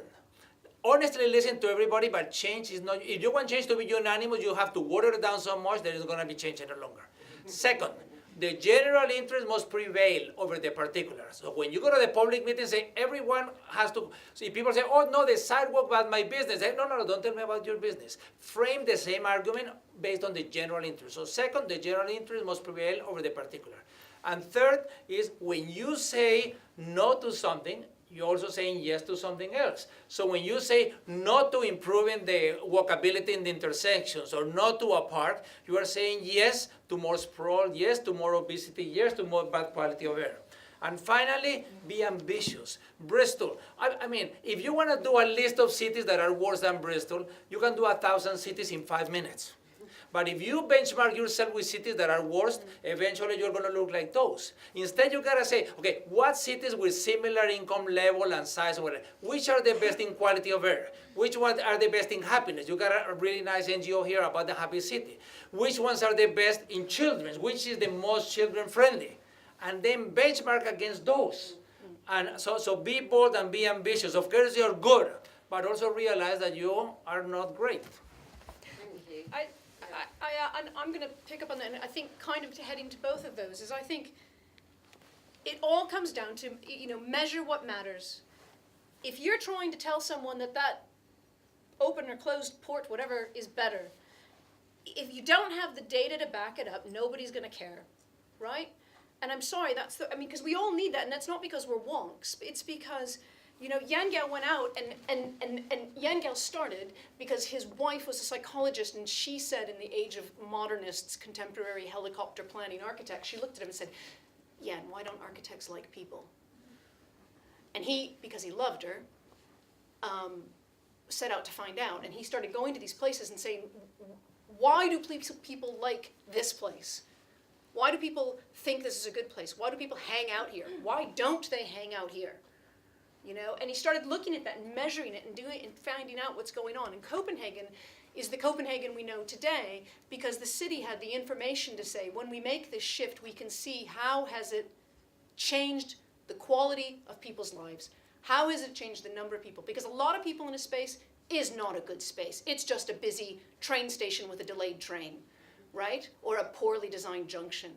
Honestly listen to everybody, but change is not, if you want change to be unanimous, you have to water it down so much that it's going to be changed any longer. Second, the general interest must prevail over the particular. So when you go to the public meeting, say everyone has to, see people say, oh no, the sidewalk about my business. Say, no, don't tell me about your business. Frame the same argument based on the general interest. So second, the general interest must prevail over the particular. And third is when you say no to something, you're also saying yes to something else. So when you say no to improving the walkability in the intersections or no to a park, you are saying yes to more sprawl, yes to more obesity, yes to more bad quality of air. And finally, be ambitious. Bristol, I mean, if you want to do a list of cities that are worse than Bristol, you can do 1,000 cities in 5 minutes. But if you benchmark yourself with cities that are worse, eventually you're going to look like those. Instead, you got to say, okay, what cities with similar income level and size, whatever, which are the best in quality of air? Which ones are the best in happiness? You got a really nice NGO here about the happy city. Which ones are the best in children? Which is the most children-friendly? And then benchmark against those. And so be bold and be ambitious. Of course, you're good, but also realize that you are not great. Thank you. I'm going to pick up on that, and I think kind of heading to both of those is I think it all comes down to, measure what matters. If you're trying to tell someone that open or closed port, whatever, is better, if you don't have the data to back it up, nobody's going to care, right? And I'm sorry, because we all need that, and that's not because we're wonks. It's because, Jan Gil went out, and Jan Gil started because his wife was a psychologist, and she said in the age of modernists, contemporary helicopter planning architects, she looked at him and said, Jan, why don't architects like people? And he, because he loved her, set out to find out, and he started going to these places and saying, why do people like this place? Why do people think this is a good place? Why do people hang out here? Why don't they hang out here? And he started looking at that and measuring it and doing it and finding out what's going on. And Copenhagen is the Copenhagen we know today because the city had the information to say, when we make this shift, we can see how has it changed the quality of people's lives. How has it changed the number of people? Because a lot of people in a space is not a good space. It's just a busy train station with a delayed train, right? Or a poorly designed junction.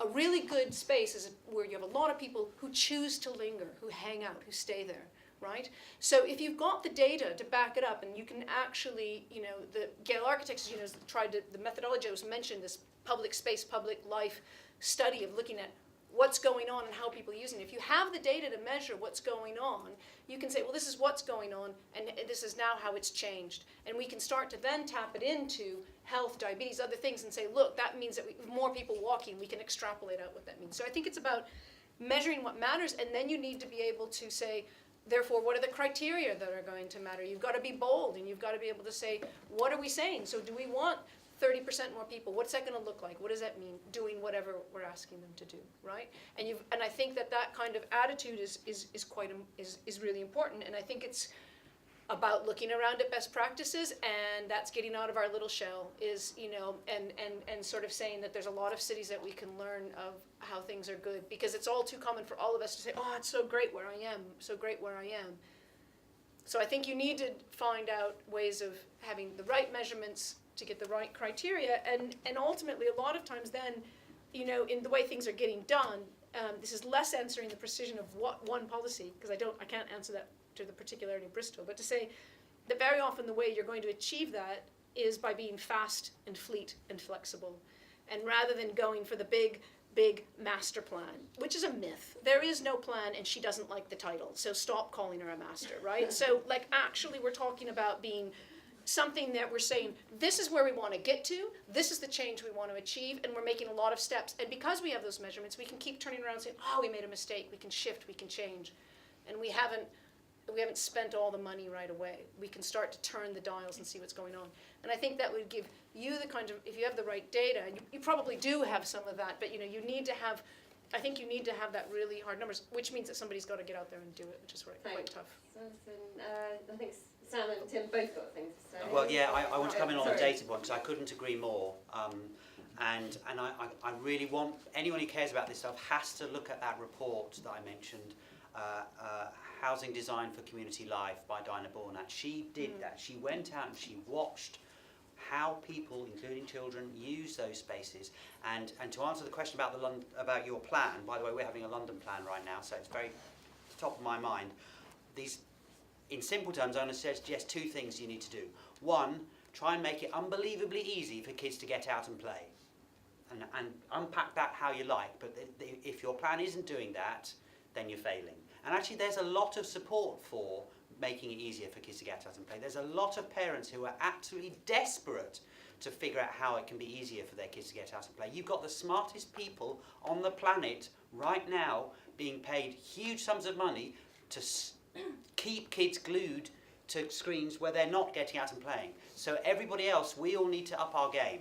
A really good space is where you have a lot of people who choose to linger, who hang out, who stay there, right? So if you've got the data to back it up, and you can actually, the Gill architects, tried to, the methodology I was mentioned, this public space, public life study of looking at what's going on and how people are using it. If you have the data to measure what's going on, you can say, well, this is what's going on, and this is now how it's changed. And we can start to then tap it into health, diabetes, other things, and say, look, that means that more people walking, we can extrapolate out what that means. So I think it's about measuring what matters, and then you need to be able to say, therefore, what are the criteria that are going to matter? You've got to be bold, and you've got to be able to say, what are we saying? So do we want 30% more people? What's that going to look like? What does that mean? Doing whatever we're asking them to do, right? And I think that kind of attitude is really important. And I think it's about looking around at best practices, and that's getting out of our little shell. And sort of saying that there's a lot of cities that we can learn of how things are good, because it's all too common for all of us to say, oh, it's so great where I am, so great where I am. So I think you need to find out ways of having the right measurements to get the right criteria, and ultimately a lot of times then, in the way things are getting done, this is less answering the precision of what one policy, because I can't answer that to the particularity of Bristol, but to say that very often the way you're going to achieve that is by being fast and fleet and flexible, and rather than going for the big master plan, which is a myth. There is no plan, and she doesn't like the title, so stop calling her a master, right? So actually we're talking about being something that we're saying, this is where we want to get to, this is the change we want to achieve, and we're making a lot of steps. And because we have those measurements, we can keep turning around and saying, oh, we made a mistake, we can shift, we can change. And we haven't spent all the money right away. We can start to turn the dials and see what's going on. And I think that would give you the kind of, if you have the right data, and you probably do have some of that, but you need to have, I think you need to have that really hard numbers, which means that somebody's got to get out there and do it, which is quite tough. I think Sam and Tim both got things to say. Well, yeah, I want to come in on the data one, because I couldn't agree more. And I really want, anyone who cares about this stuff has to look at that report that I mentioned, Housing Design for Community Life by Dinah Bornat. She did that. She went out and she watched how people, including children, use those spaces. And to answer the question about your plan, by the way, we're having a London plan right now, so it's very top of my mind. In simple terms, I'm going to suggest two things you need to do. One, try and make it unbelievably easy for kids to get out and play. And unpack that how you like, but if your plan isn't doing that, then you're failing. And actually there's a lot of support for making it easier for kids to get out and play. There's a lot of parents who are absolutely desperate to figure out how it can be easier for their kids to get out and play. You've got the smartest people on the planet right now being paid huge sums of money to keep kids glued to screens where they're not getting out and playing. So everybody else, we all need to up our game.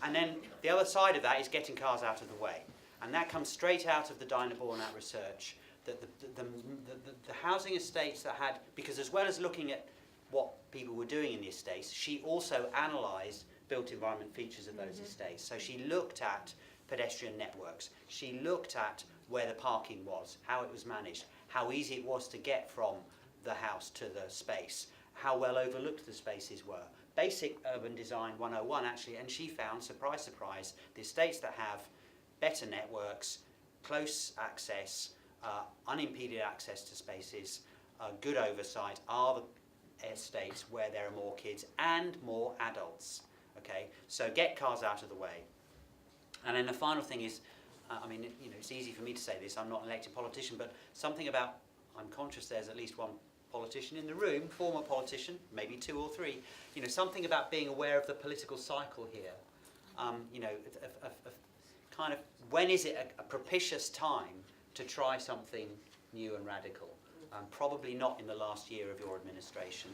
And then the other side of that is getting cars out of the way. And that comes straight out of the Dinah Bornat research, that the housing estates that had, because as well as looking at what people were doing in the estates, she also analysed built environment features of those estates. So she looked at pedestrian networks, she looked at where the parking was, how it was managed, how easy it was to get from the house to the space, how well overlooked the spaces were. Basic urban design 101 actually, and she found, surprise, surprise, the estates that have better networks, close access, unimpeded access to spaces, good oversight are the estates where there are more kids and more adults. Okay, so get cars out of the way. And then the final thing is, it's easy for me to say this, I'm not an elected politician, but something about, I'm conscious there's at least one politician in the room, former politician, maybe two or three, something about being aware of the political cycle here. Kind of, when is it a propitious time to try something new and radical? Probably not in the last year of your administration.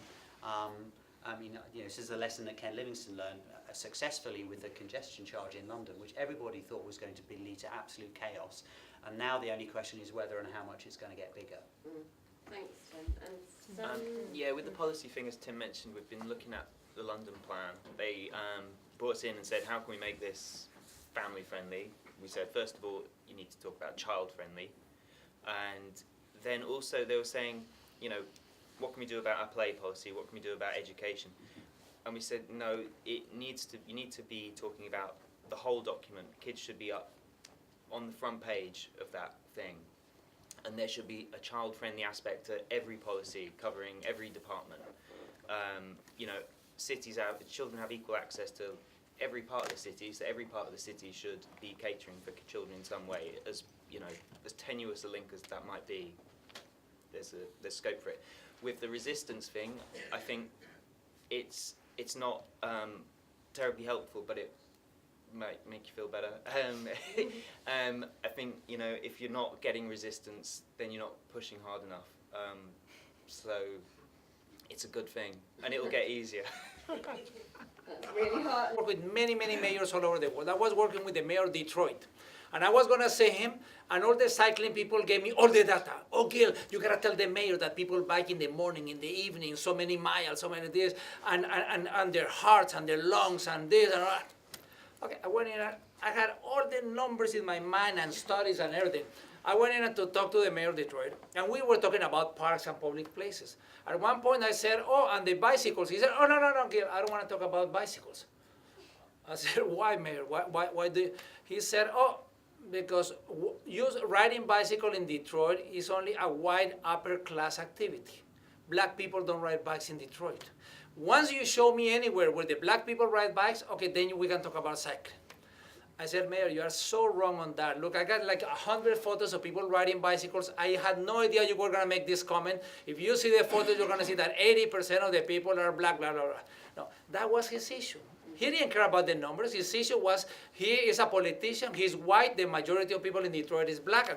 This is a lesson that Ken Livingstone learned successfully with the congestion charge in London, which everybody thought was going to lead to absolute chaos. And now the only question is whether and how much it's going to get bigger. Thanks, Tim. With the policy thing, as Tim mentioned, we've been looking at the London plan. They brought us in and said, how can we make this family friendly? We said, first of all, you need to talk about child friendly. And then also they were saying, you know, what can we do about our play policy? What can we do about education? And we said, no, you need to be talking about the whole document. Kids should be up on the front page of that thing. And there should be a child-friendly aspect to every policy, covering every department. You know, children have equal access to every part of the city, so every part of the city should be catering for children in some way. As you know, as tenuous a link as that might be, there's scope for it. With the resistance thing, I think it's not terribly helpful, but it might make you feel better. I think, you know, if you're not getting resistance, then you're not pushing hard enough. So it's a good thing, and it'll get easier. That's really hard. I work with many mayors all over the world. I was working with the mayor of Detroit. And I was going to say him, and all the cycling people gave me all the data. Oh, Gil, you got to tell the mayor that people bike in the morning, in the evening, so many miles, so many this, and their hearts and their lungs and this and all that. Okay, I went in, I had all the numbers in my mind and studies and everything. I went in to talk to the mayor of Detroit, and we were talking about parks and public places. At one point I said, oh, and the bicycles. He said, oh, no, Gil, I don't want to talk about bicycles. I said, why, Mayor? Why do you? He said, oh, because riding bicycle in Detroit is only a white upper class activity. Black people don't ride bikes in Detroit. Once you show me anywhere where the black people ride bikes, okay, then we can talk about cycling. I said, Mayor, you are so wrong on that. Look, I got like 100 photos of people riding bicycles. I had no idea you were going to make this comment. If you see the photos, you're going to see that 80% of the people are black, blah, blah, blah. No, that was his issue. He didn't care about the numbers. His issue was he is a politician. He's white. The majority of people in Detroit is black.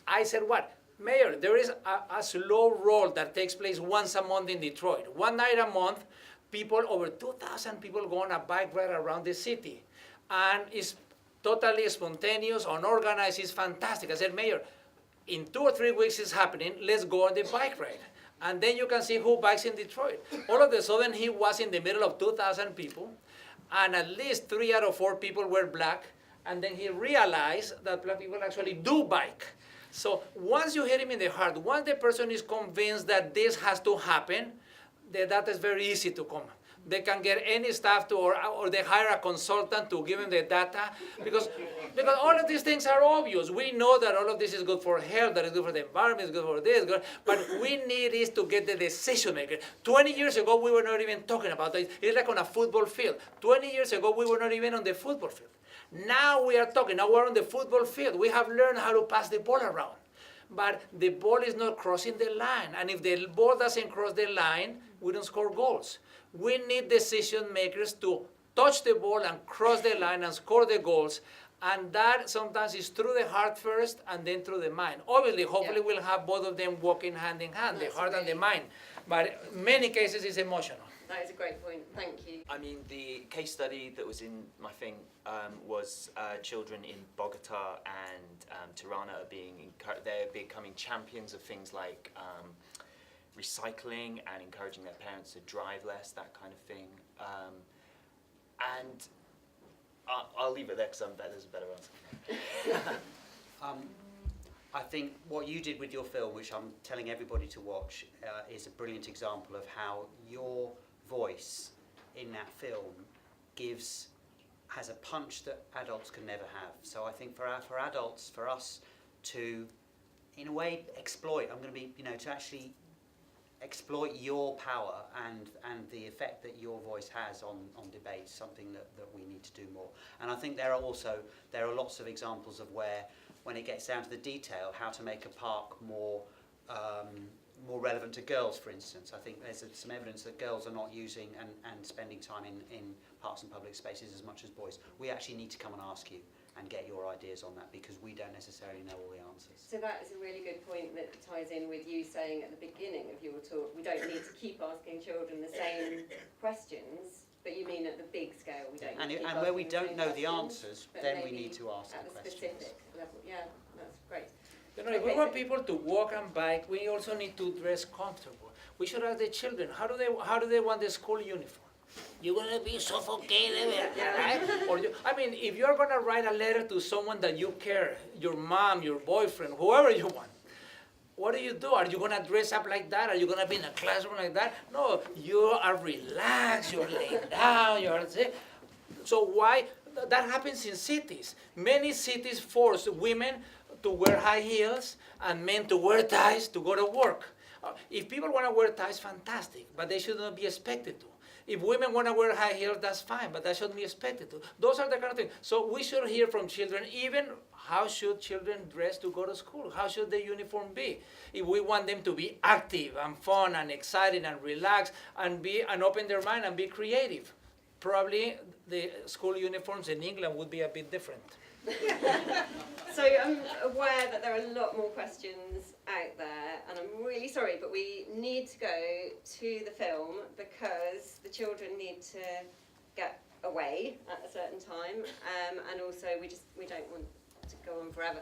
I said, what? Mayor, there is a slow roll that takes place once a month in Detroit. One night a month, over 2,000 people go on a bike ride around the city. And it's totally spontaneous, unorganized, it's fantastic. I said, Mayor, in 2 or 3 weeks it's happening, let's go on the bike ride. And then you can see who bikes in Detroit. All of a sudden he was in the middle of 2,000 people, and at least 3 out of 4 people were black, and then he realized that black people actually do bike. So once you hit him in the heart, once the person is convinced that this has to happen, the data is very easy to come. They can get any staff to, or they hire a consultant to give them the data, because all of these things are obvious. We know that all of this is good for health, that is good for the environment, is good for this, good, but we need is to get the decision maker. 20 years ago, we were not even talking about it. It's like on a football field. 20 years ago, we were not even on the football field. Now we are talking, now we're on the football field. We have learned how to pass the ball around. But the ball is not crossing the line. And if the ball doesn't cross the line, we don't score goals. We need decision makers to touch the ball and cross the line and score the goals. And that sometimes is through the heart first and then through the mind. Obviously, hopefully we'll have both of them working hand in hand, the heart and the mind. But in many cases it's emotional. That is a great point, thank you. I mean, the case study that was in my thing was children in Bogota and Tirana they're becoming champions of things like recycling and encouraging their parents to drive less, that kind of thing. And I'll leave it there because there's a better answer. I think what you did with your film, which I'm telling everybody to watch, is a brilliant example of how your voice in that film has a punch that adults can never have. So I think for adults, for us to, in a way, exploit, to actually exploit your power and the effect that your voice has on debate, something that we need to do more. And I think there are lots of examples of where, when it gets down to the detail, how to make a park more relevant to girls, for instance. I think there's some evidence that girls are not using and spending time in parks and public spaces as much as boys. We actually need to come and ask you and get your ideas on that, because we don't necessarily know all the answers. So that is a really good point that ties in with you saying at the beginning of your talk, we don't need to keep asking children the same questions, but you mean at the big scale, we don't need to keep and where we asking don't know the questions, answers, then we need to ask at the the questions. specific level. Yeah, that's great. If we want people to walk and bike, we also need to dress comfortable. We should ask the children, how do they want the school uniform? You're gonna be suffocated, right? Or I mean, if you're gonna write a letter to someone that you care, your mom, your boyfriend, whoever you want, what do? Are you gonna dress up like that? Are you gonna be in a classroom like that? No, you are relaxed, you're laying down, so why? That happens in cities. Many cities force women to wear high heels and men to wear ties to go to work. If people want to wear ties, fantastic, but they should not be expected to. If women want to wear high heels, that's fine, but that shouldn't be expected to. Those are the kind of things. So we should hear from children, even how should children dress to go to school? How should the uniform be? If we want them to be active and fun and excited and relaxed and open their mind and be creative, probably the school uniforms in England would be a bit different. So I'm aware that there are a lot more questions out there, and I'm really sorry, but we need to go to the film because the children need to get away at a certain time, and also we don't want to go on forever.